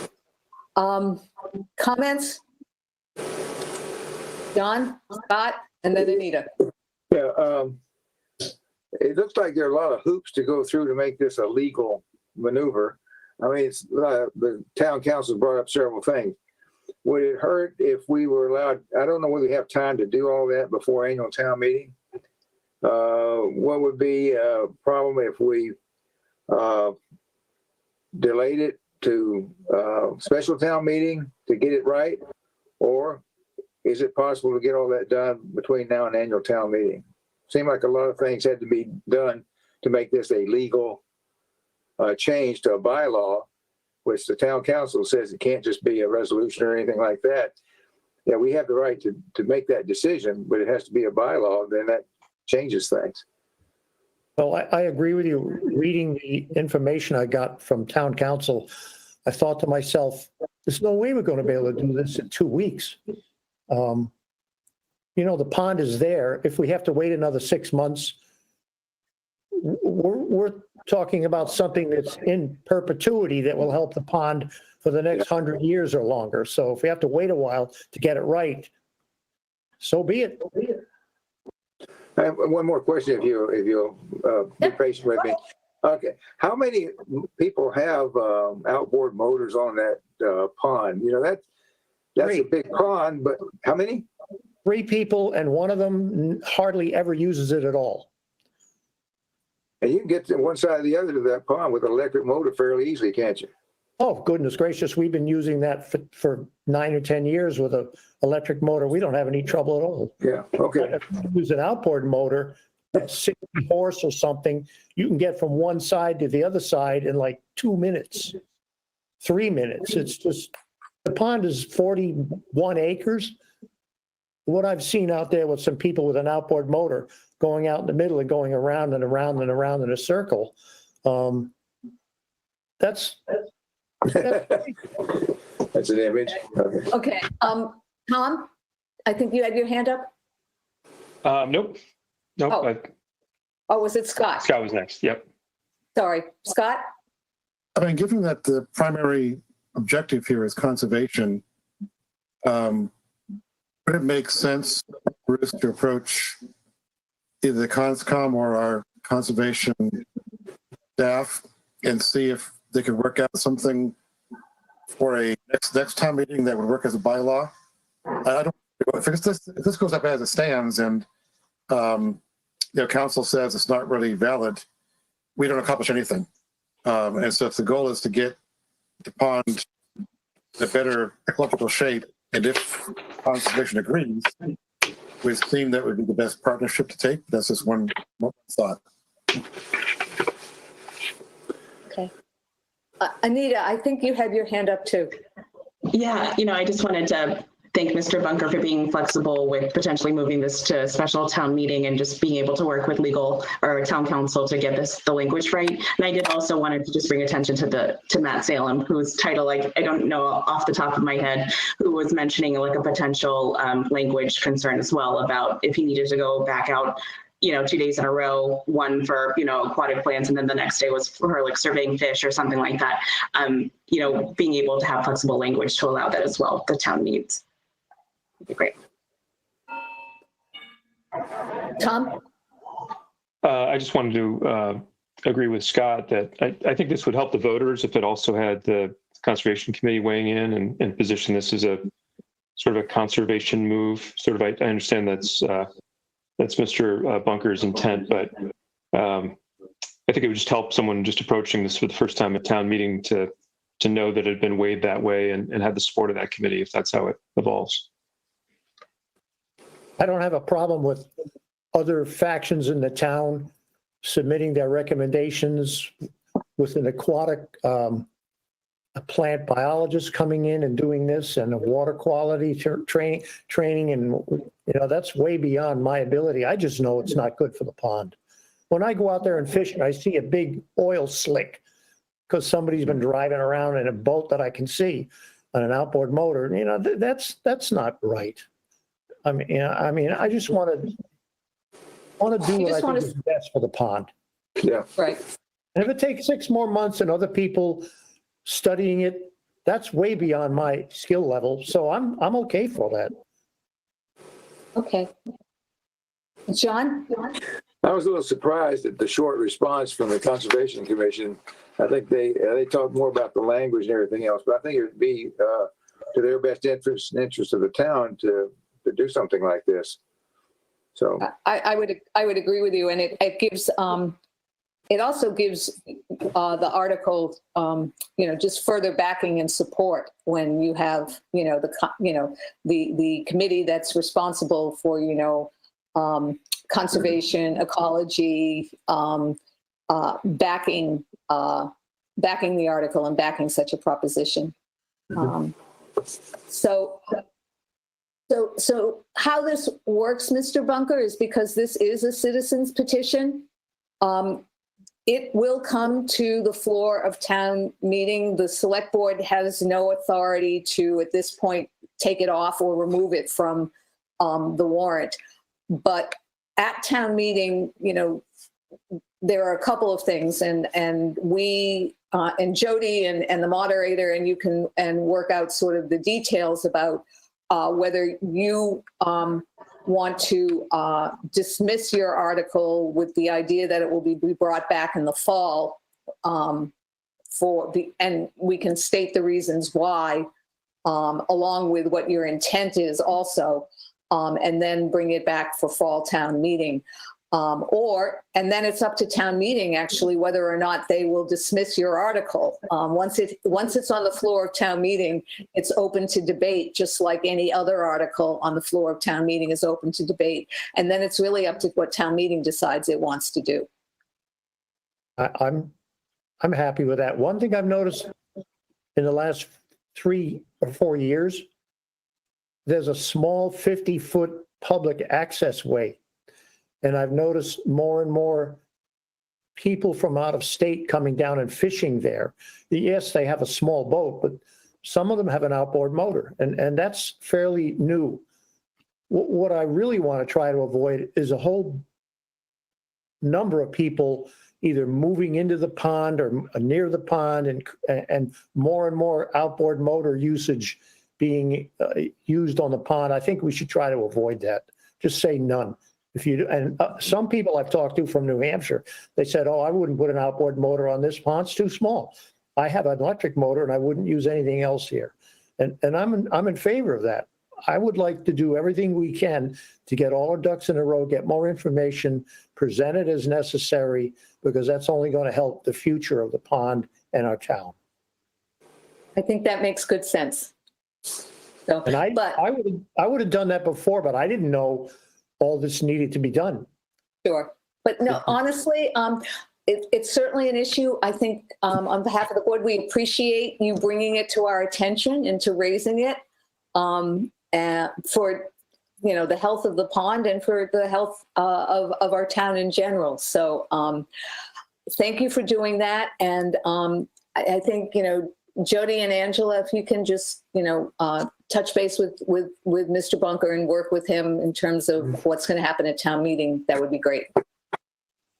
Comments? John, Scott, and then Anita. Yeah, it looks like there are a lot of hoops to go through to make this a legal maneuver. I mean, it's the town council brought up several things. Would it hurt if we were allowed, I don't know whether we have time to do all that before annual town meeting. What would be a problem if we delayed it to special town meeting to get it right? Or is it possible to get all that done between now and annual town meeting? Seemed like a lot of things had to be done to make this a legal change to a bylaw, which the town council says it can't just be a resolution or anything like that. Yeah, we have the right to make that decision, but it has to be a bylaw, then that changes things. Well, I agree with you. Reading the information I got from town council, I thought to myself, there's no way we're going to be able to do this in 2 weeks. The pond is there. If we have to wait another 6 months, we're talking about something that's in perpetuity that will help the pond for the next 100 years or longer. So if we have to wait a while to get it right, so be it. I have one more question, if you'll be patient with me. Okay, how many people have outboard motors on that pond? That's a big pond, but how many? 3 people, and one of them hardly ever uses it at all. And you can get to one side or the other of that pond with an electric motor fairly easily, can't you? Oh, goodness gracious. We've been using that for 9 or 10 years with an electric motor. We don't have any trouble at all. Yeah, okay. If you use an outboard motor, that's 60 horse or something, you can get from one side to the other side in like 2 minutes, 3 minutes. It's just, the pond is 41 acres. What I've seen out there with some people with an outboard motor going out in the middle and going around and around and around in a circle, that's an image. Okay. Tom, I think you had your hand up. Nope. Oh, was it Scott? Scott was next. Yep. Sorry, Scott? I mean, given that the primary objective here is conservation, would it make sense for us to approach either the CONSCOM or our conservation staff and see if they could work out something for a next town meeting that would work as a bylaw? I don't, if this goes up as it stands and council says it's not really valid, we don't accomplish anything. And so if the goal is to get the pond in a better ecological shape, and if conservation agrees, we seem that would be the best partnership to take. That's just one thought. Okay. Anita, I think you had your hand up too. Yeah, I just wanted to thank Mr. Bunker for being flexible with potentially moving this to a special town meeting and just being able to work with legal or town council to get the language right. And I did also wanted to just bring attention to Matt Salem, whose title, I don't know off the top of my head, who was mentioning like a potential language concern as well about if he needed to go back out 2 days in a row, one for, aquatic plants, and then the next day was for like surveying fish or something like that. Being able to have flexible language to allow that as well, the town needs. Would be great. Tom? I just wanted to agree with Scott that I think this would help the voters if it also had the Conservation Committee weighing in and position this as a sort of a conservation move. Sort of, I understand that's Mr. Bunker's intent, but I think it would just help someone just approaching this for the first time at town meeting to know that it had been weighed that way and have the support of that committee if that's how it evolves. I don't have a problem with other factions in the town submitting their recommendations with an aquatic, a plant biologist coming in and doing this, and a water quality training, and that's way beyond my ability. I just know it's not good for the pond. When I go out there and fish and I see a big oil slick because somebody's been driving around in a boat that I can see on an outboard motor, that's not right. I mean, I just want to do what I think is best for the pond. Yeah. Right. And if it takes 6 more months and other people studying it, that's way beyond my skill level. So I'm okay for that. Okay. John? I was a little surprised at the short response from the Conservation Commission. I think they talk more about the language and everything else, but I think it would be to their best interest and interest of the town to do something like this. So I would agree with you, and it gives it also gives the article just further backing and support when you have the committee that's responsible for conservation, ecology, backing the article and backing such a proposition. So how this works, Mr. Bunker, is because this is a citizen's petition. It will come to the floor of town meeting. The select board has no authority to, at this point, take it off or remove it from the warrant. But at town meeting, there are a couple of things, and we and Jody and the moderator and you can work out sort of the details about whether you want to dismiss your article with the idea that it will be brought back in the fall and we can state the reasons why along with what your intent is also, and then bring it back for fall town meeting. And then it's up to town meeting actually whether or not they will dismiss your article. Once it's on the floor of town meeting, it's open to debate, just like any other article on the floor of town meeting is open to debate. And then it's really up to what town meeting decides it wants to do. I'm happy with that. One thing I've noticed in the last 3 or 4 years, there's a small 50-foot public access way. And I've noticed more and more people from out of state coming down and fishing there. Yes, they have a small boat, but some of them have an outboard motor, and that's fairly new. What I really want to try to avoid is a whole number of people either moving into the pond or near the pond, and more outboard motor usage being used on the pond. I think we should try to avoid that. Just say none. If you do, and some people I've talked to from New Hampshire, they said, "Oh, I wouldn't put an outboard motor on this pond; it's too small. I have an electric motor, and I wouldn't use anything else here." And I'm in favor of that. I would like to do everything we can to get all our ducks in a row, get more information, present it as necessary, because that's only going to help the future of the pond and our town. I think that makes good sense. So, and I would have done that before, but I didn't know all this needed to be done. Sure. But no, honestly, it's certainly an issue. I think on behalf of the board, we appreciate you bringing it to our attention and to raising it for the health of the pond and for the health of our town in general. So thank you for doing that. And I think, Jody and Angela, if you can just, touch base with Mr. Bunker and work with him in terms of what's going to happen at town meeting, that would be great.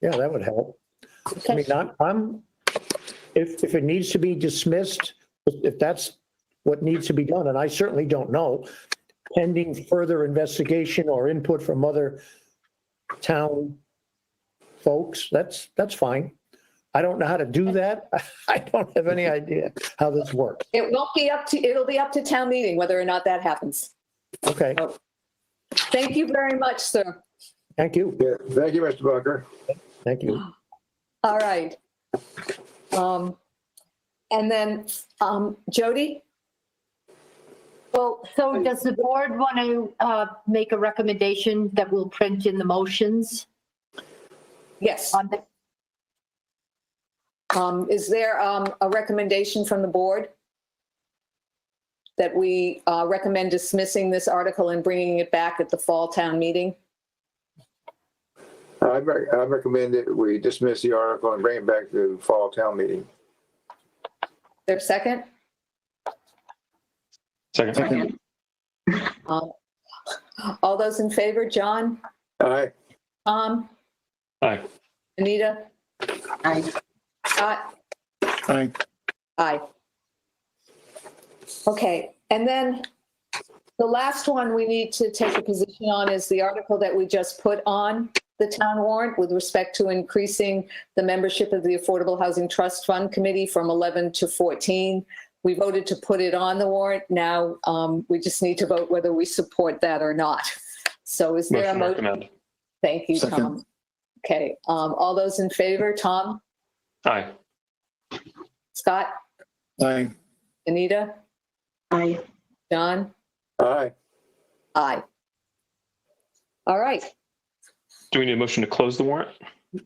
Yeah, that would help. Okay. I mean, I'm if it needs to be dismissed, if that's what needs to be done, and I certainly don't know, pending further investigation or input from other town folks, that's fine. I don't know how to do that. I don't have any idea how this works. It'll be up to town meeting whether or not that happens. Okay, Thank you very much, sir. thank you. Yeah, thank you, Mr. Bunker. Thank you. All right. And then, Jody? Well, so does the board want to make a recommendation that we'll print in the motions? Yes. On the Is there a recommendation from the board that we recommend dismissing this article and bringing it back at the fall town meeting? I recommend that we dismiss the article and bring it back to the fall town meeting. There a second? Second. All those in favor, John? Aye. Tom? Aye. Anita? Aye. Scott? Aye. Aye. Okay, and then the last one we need to take a position on is the article that we just put on the town warrant with respect to increasing the membership of the Affordable Housing Trust Fund Committee from 11 to 14. We voted to put it on the warrant. Now we just need to vote whether we support that or not. So is there a motion? Recommend. Thank you, Second. Tom. Okay, all those in favor, Tom? Aye. Scott? Aye. Anita? Aye. John? Aye. Aye. All right, Do we need a motion to close the warrant?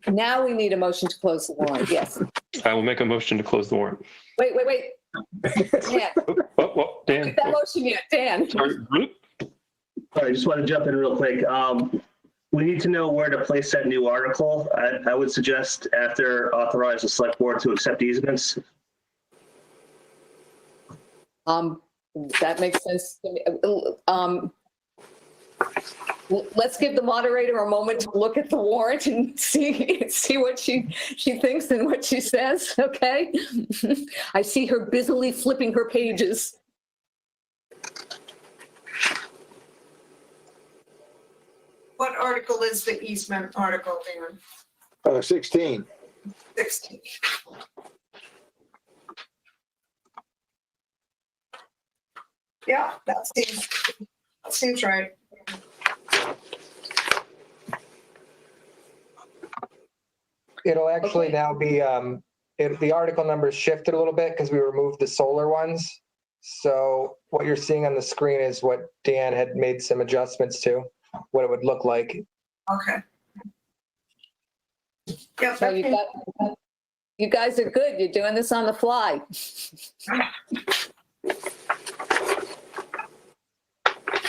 now we need a motion to close the warrant, yes. I will make a motion to close the warrant. Wait. Dan, Dan. get that motion yet, Dan. Sorry. I just want to jump in real quick. We need to know where to place that new article. I would suggest after authorize the select board to accept easements. That makes sense to me. Let's give the moderator a moment to look at the warrant and see what she thinks and what she says, okay? I see her busily flipping her pages. What article is the easement article, Dan? 16. 16. Yeah, that seems right. It'll actually now be, the article numbers shifted a little bit because we removed the solar ones. So what you're seeing on the screen is what Dan had made some adjustments to, what it would look like. Okay. Yeah, So you guys are good. You're doing this on the fly.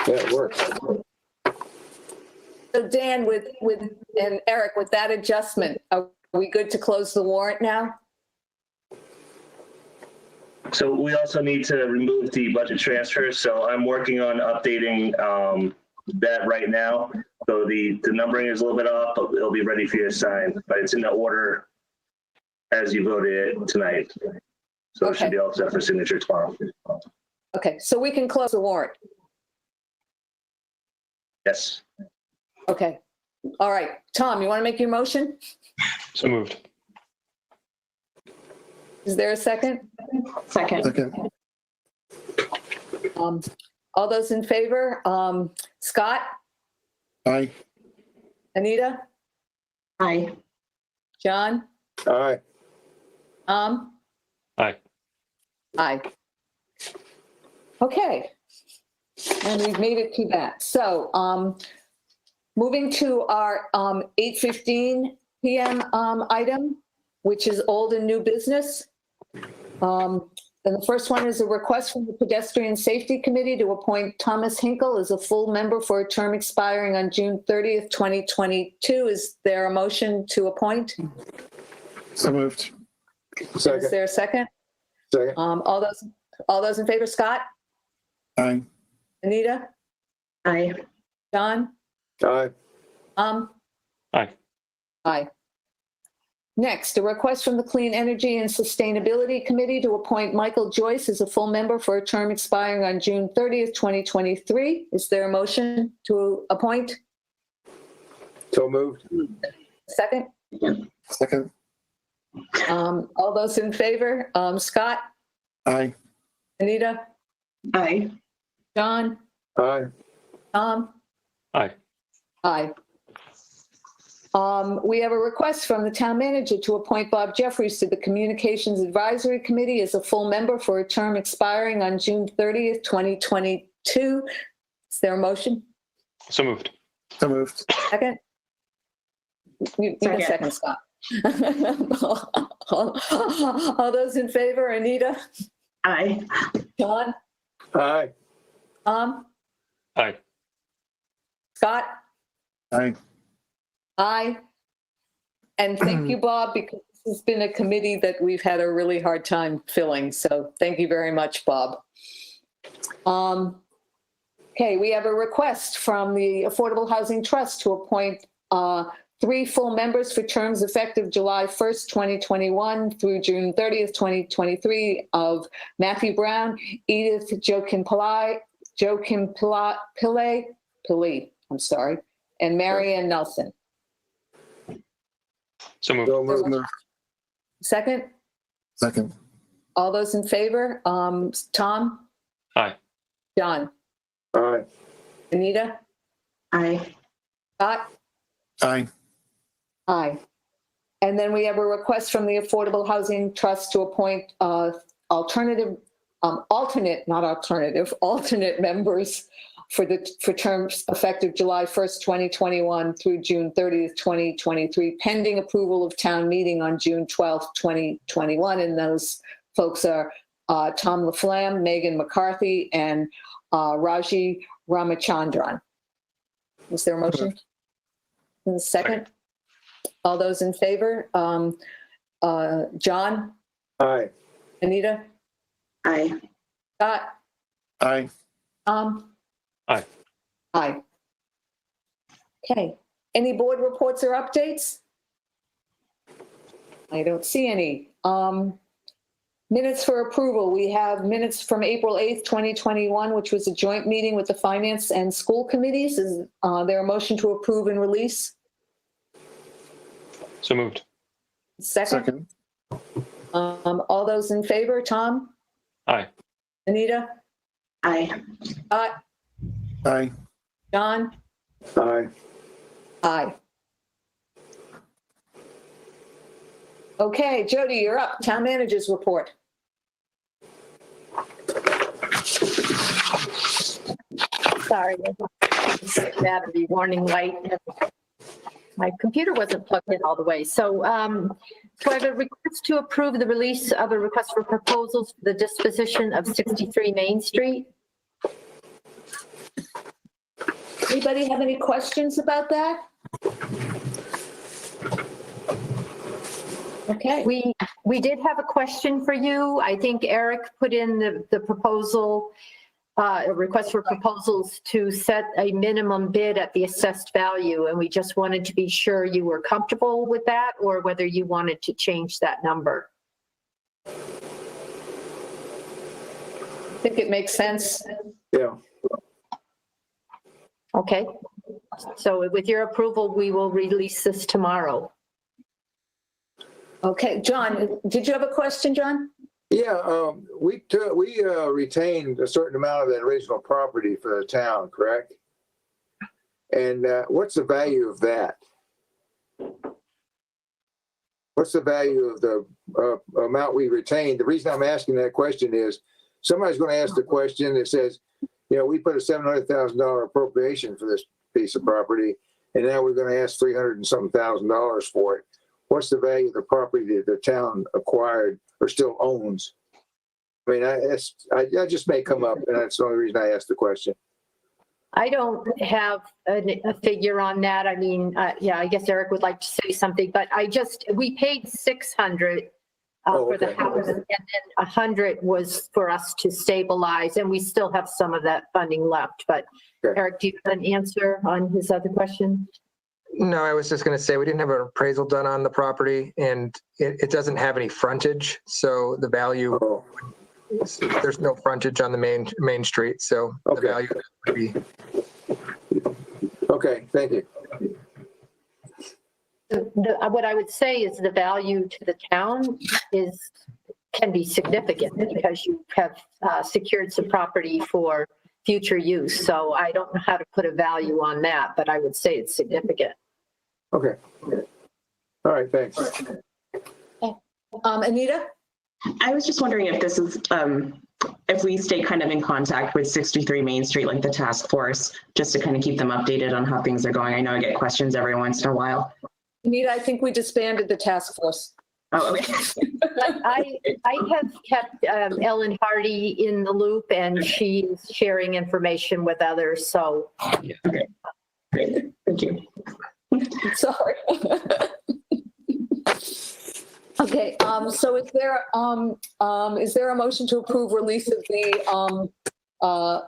That works. So Dan, and Eric, with that adjustment, are we good to close the warrant now? So we also need to remove the budget transfers. So I'm working on updating that right now. So the numbering is a little bit off, but it'll be ready for you to sign. But it's in the order as you voted it tonight. So it should be all set for signature tomorrow. Okay, so we can close the warrant. Yes. Okay. All right. Tom, you want to make your motion? So moved. Is there a second? Second. Second. All those in favor? Scott? Aye. Anita? Aye. John? Aye. Aye. Aye. Okay. And we've made it to that. So moving to our 8:15 p.m. Item, which is old and new business. And the first one is a request from the Pedestrian Safety Committee to appoint Thomas Hinkle as a full member for a term expiring on June 30th, 2022. Is there a motion to appoint? So moved. Second. Is there a second? Second. All those in favor, Scott? Aye. Anita? Aye. John? Aye. Aye. Aye. Next, a request from the Clean Energy and Sustainability Committee to appoint Michael Joyce as a full member for a term expiring on June 30th, 2023. Is there a motion to appoint? So moved. Second? Second. All those in favor? Scott? Aye. Anita? Aye. John? Aye. Tom? Aye. Aye. We have a request from the town manager to appoint Bob Jeffries to the Communications Advisory Committee as a full member for a term expiring on June 30th, 2022. Is there a motion? So moved. So moved. Second? You can second, Scott. All those in favor? Anita? Aye. John? Aye. Tom? Aye. Scott? Aye. Aye. And thank you, Bob, because this has been a committee that we've had a really hard time filling. So thank you very much, Bob. Okay, we have a request from the Affordable Housing Trust to appoint 3 full members for terms effective July 1st, 2021 through June 30th, 2023 of Matthew Brown, Edith Pillay, and Marianne Nelson. So moved. So moved. Second? Second. All those in favor? Tom? Aye. John? Aye. Anita? Aye. Scott? Aye. Aye. And then we have a request from the Affordable Housing Trust to appoint alternate members for terms effective July 1st, 2021 through June 30th, 2023, pending approval of town meeting on June 12th, 2021. And those folks are Tom Laflamme, Megan McCarthy, and Raji Ramachandran. Is there a motion? And second? All those in favor? John? Aye. Anita? Aye. Scott? Aye. Tom? Aye. Aye. Okay. Any board reports or updates? I don't see any. Minutes for approval. We have minutes from April 8th, 2021, which was a joint meeting with the Finance and School Committees. Is there a motion to approve and release? So moved. Second. All those in favor? Tom? Aye. Anita? Aye. Scott? Aye. John? Aye. Aye. Okay, Jody, you're up. Town managers report. Sorry, battery warning light. My computer wasn't plugged in all the way. So I have a request to approve the release of a request for proposals for the disposition of 63 Main Street. Anybody have any questions about that? Okay. We did have a question for you. I think Eric put in the proposal, a request for proposals to set a minimum bid at the assessed value. And we just wanted to be sure you were comfortable with that or whether you wanted to change that number. I think it makes sense. Yeah. Okay. So with your approval, we will release this tomorrow. Okay, John, did you have a question, John? Yeah, we retained a certain amount of that original property for the town, correct? And what's the value of that? What's the value of the amount we retained? The reason I'm asking that question is somebody's going to ask the question that says, you know, we put a $700,000 appropriation for this piece of property, and now we're going to ask $300 and something thousand for it. What's the value of the property that the town acquired or still owns? I mean, I just may come up, and that's the only reason I asked the question. I don't have a figure on that. I mean, yeah, I guess Eric would like to say something, but we paid 600 for the house, and then 100 was for us to stabilize, and we still have some of that funding left. But Eric, do you have an answer on his other question? No, I was just going to say we didn't have an appraisal done on the property, and it doesn't have any frontage, so the value there's no frontage on the main street, so the value would be. Okay, thank you. What I would say is the value to the town can be significant because you have secured some property for future use. So I don't know how to put a value on that, but I would say it's significant. Okay. All right, thanks. Anita? I was just wondering if this is, if we stay kind of in contact with 63 Main Street, like the task force, just to kind of keep them updated on how things are going. I know I get questions every once in a while. Anita, I think we disbanded the task force. Oh, okay. I have kept Ellen Hardy in the loop, and she's sharing information with others. So, okay, great, thank you. Sorry. Okay. So is there a motion to approve release of the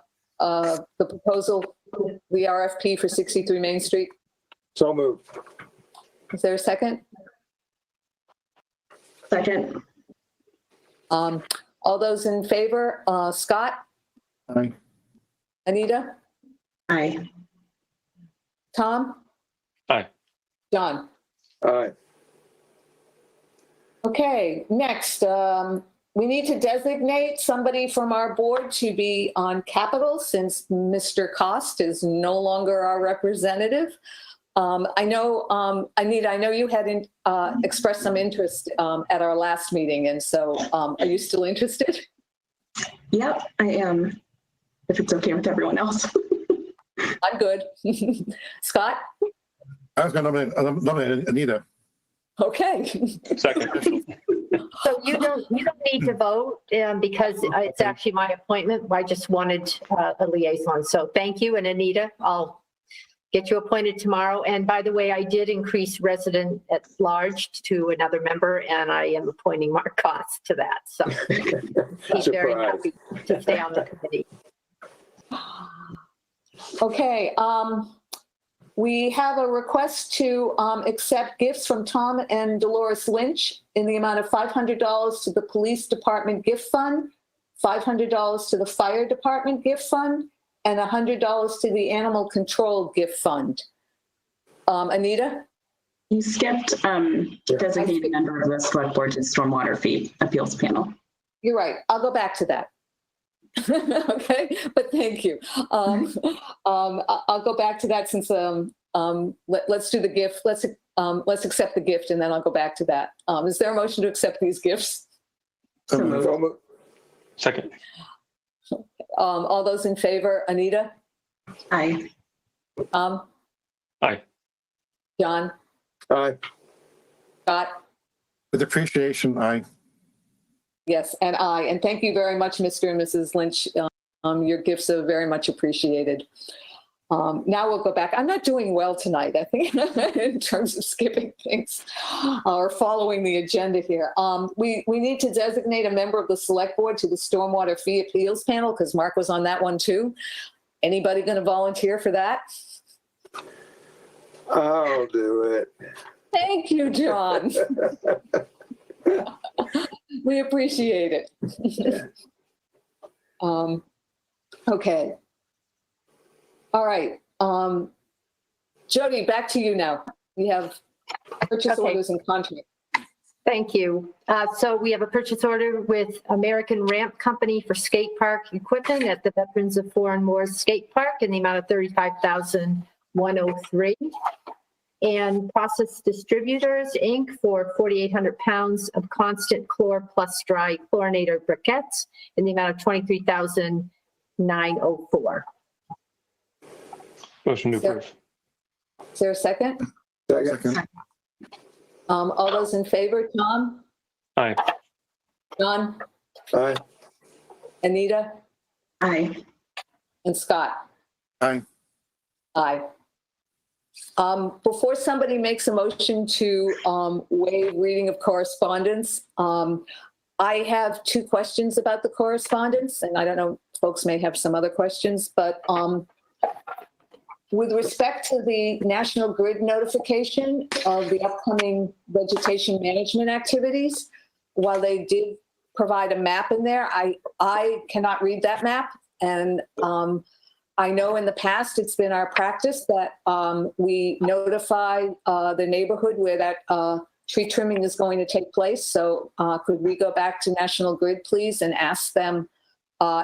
proposal, the RFP for 63 Main Street? So moved. Is there a second? Second. All those in favor, Scott? Aye. Anita? Aye. Tom? Aye. John? Aye. Okay, next, we need to designate somebody from our board to be on capital since Mr. Cost is no longer our representative. I know, Anita, I know you had expressed some interest at our last meeting, and so are you still interested? Yep, I am, if it's okay with everyone else. I'm good. Scott? I was going to nominate Anita. Okay. Second. So you don't need to vote because it's actually my appointment. I just wanted a liaison. So thank you. And Anita, I'll get you appointed tomorrow. And by the way, I did increase resident at large to another member, and I am appointing Mark Cost to that. So he's very happy to stay on the committee. Okay. We have a request to accept gifts from Tom and Dolores Lynch in the amount of $500 to the Police Department Gift Fund, $500 to the Fire Department Gift Fund, and $100 to the Animal Control Gift Fund. Anita? You skipped designated member of the Select Board to Stormwater Fee Appeals Panel. You're right. I'll go back to that. Okay, but thank you. I'll go back to that since let's do the gift. Let's accept the gift, and then I'll go back to that. Is there a motion to accept these gifts? So moved. Second. All those in favor? Anita? Aye. Aye. John? Aye. Scott? With appreciation, aye. Yes, and I. And thank you very much, Mr. and Mrs. Lynch. Your gifts are very much appreciated. Now we'll go back. I'm not doing well tonight, I think, in terms of skipping things or following the agenda here. We need to designate a member of the Select Board to the Stormwater Fee Appeals Panel because Mark was on that one too. Anybody going to volunteer for that? I'll do it. Thank you, John. We appreciate it. Okay. All right. Jody, back to you now. We have purchase orders and contracts. Thank you. So we have a purchase order with American Ramp Company for skate park equipment at the Veterans of Foreign Wars Skate Park in the amount of $35,103. And Process Distributors, Inc. for 4,800 pounds of constant chlor plus dry chlorinator briquettes in the amount of $23,904. Motion to approve. Is there a second? Second. All those in favor, Tom? Aye. John? Aye. Anita? Aye. And Scott? Aye. Aye. Before somebody makes a motion to waive reading of correspondence, I have two questions about the correspondence, and I don't know, folks may have some other questions, but with respect to the National Grid notification of the upcoming vegetation management activities, while they did provide a map in there, I cannot read that map, and I know in the past it's been our practice that we notify the neighborhood where that tree trimming is going to take place. So could we go back to National Grid, please, and ask them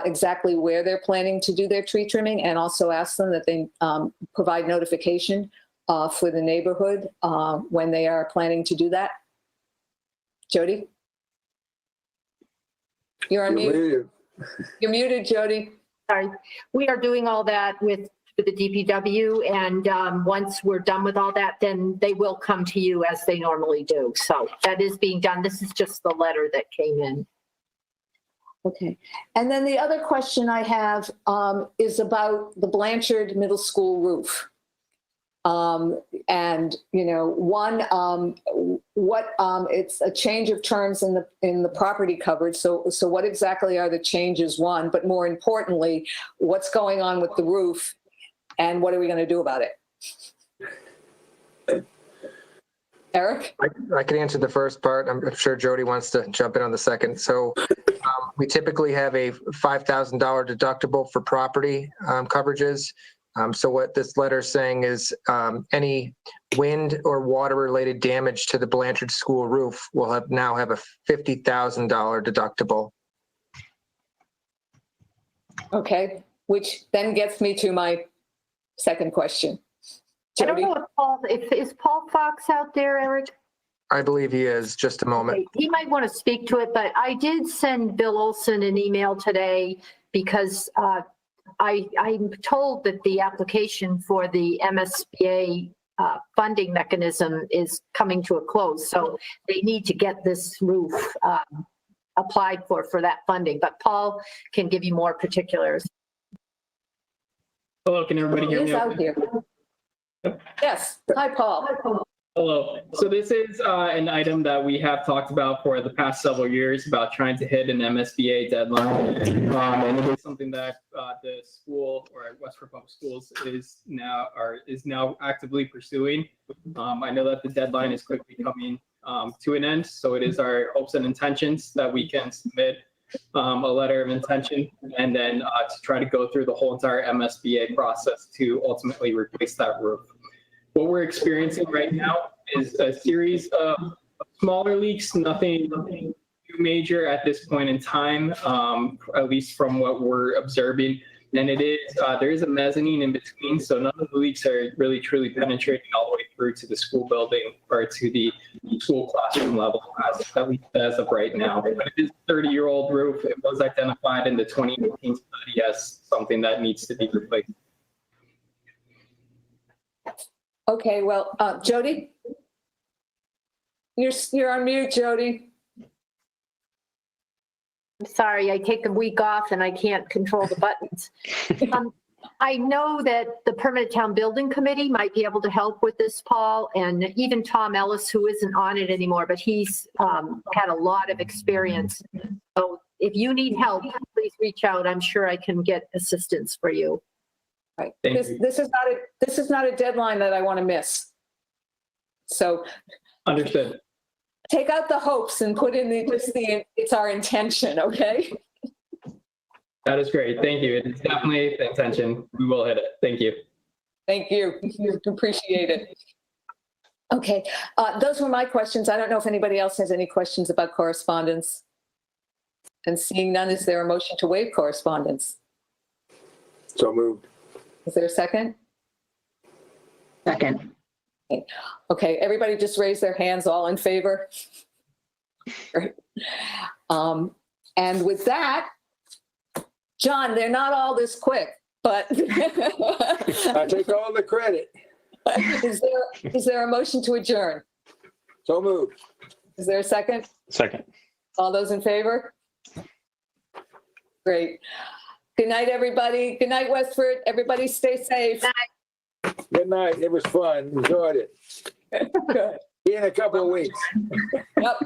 exactly where they're planning to do their tree trimming, and also ask them that they provide notification for the neighborhood when they are planning to do that? Jody? You're on mute. You're muted, Jody. Sorry. We are doing all that with the DPW, and once we're done with all that, then they will come to you as they normally do. So that is being done. This is just the letter that came in. Okay. And then the other question I have is about the Blanchard Middle School roof. And, you know, one, it's a change of terms in the property coverage. So what exactly are the changes, one, but more importantly, what's going on with the roof and what are we going to do about it? Eric? I can answer the first part. I'm sure Jody wants to jump in on the second. So we typically have a $5,000 deductible for property coverages. So what this letter is saying is any wind or water related damage to the Blanchard School roof will now have a $50,000 deductible. Okay, which then gets me to my second question. I don't know if is Paul Fox out there, Eric? I believe he is. Just a moment. Okay. He might want to speak to it, but I did send Bill Olson an email today because I'm told that the application for the MSBA funding mechanism is coming to a close. So they need to get this roof applied for that funding. But Paul can give you more particulars. Hello, can everybody hear me? He's out here. Yes. Hi, Paul. Hello. So this is an item that we have talked about for the past several years about trying to hit an MSBA deadline. And it is something that the school or Westford Public Schools is now actively pursuing. I know that the deadline is quickly coming to an end. So it is our hopes and intentions that we can submit a letter of intention and then to try to go through the whole entire MSBA process to ultimately replace that roof. What we're experiencing right now is a series of smaller leaks, nothing too major at this point in time, at least from what we're observing. And it is, there is a mezzanine in between, so none of the leaks are really truly penetrating all the way through to the school building or to the school classroom level, as of right now. But it is a 30-year-old roof. It was identified in the 2018 study as something that needs to be replaced. Okay, well, Jody? You're on mute, Jody. I'm sorry, I take a week off and I can't control the buttons. I know that the Permanent Town Building Committee might be able to help with this, Paul, and even Tom Ellis, who isn't on it anymore, but he's had a lot of experience. So if you need help, please reach out. I'm sure I can get assistance for you. Right. This is not a deadline that I want to miss. So understood. Take out the hopes and put in it's our intention, okay? That is great. Thank you. It's definitely the intention. We will hit it. Thank you. Thank you. Appreciate it. Okay, those were my questions. I don't know if anybody else has any questions about correspondence. And seeing none, is there a motion to waive correspondence? So moved. Is there a second? Second. Okay, everybody just raise their hands, all in favor. Great. And with that, John, they're not all this quick, but I take all the credit. Is there a motion to adjourn? So moved. Is there a second? Second. All those in favor? Great. Good night, everybody. Good night, Westford. Everybody stay safe. Good night. It was fun. Enjoyed it. Good. See you in a couple of weeks. Yep.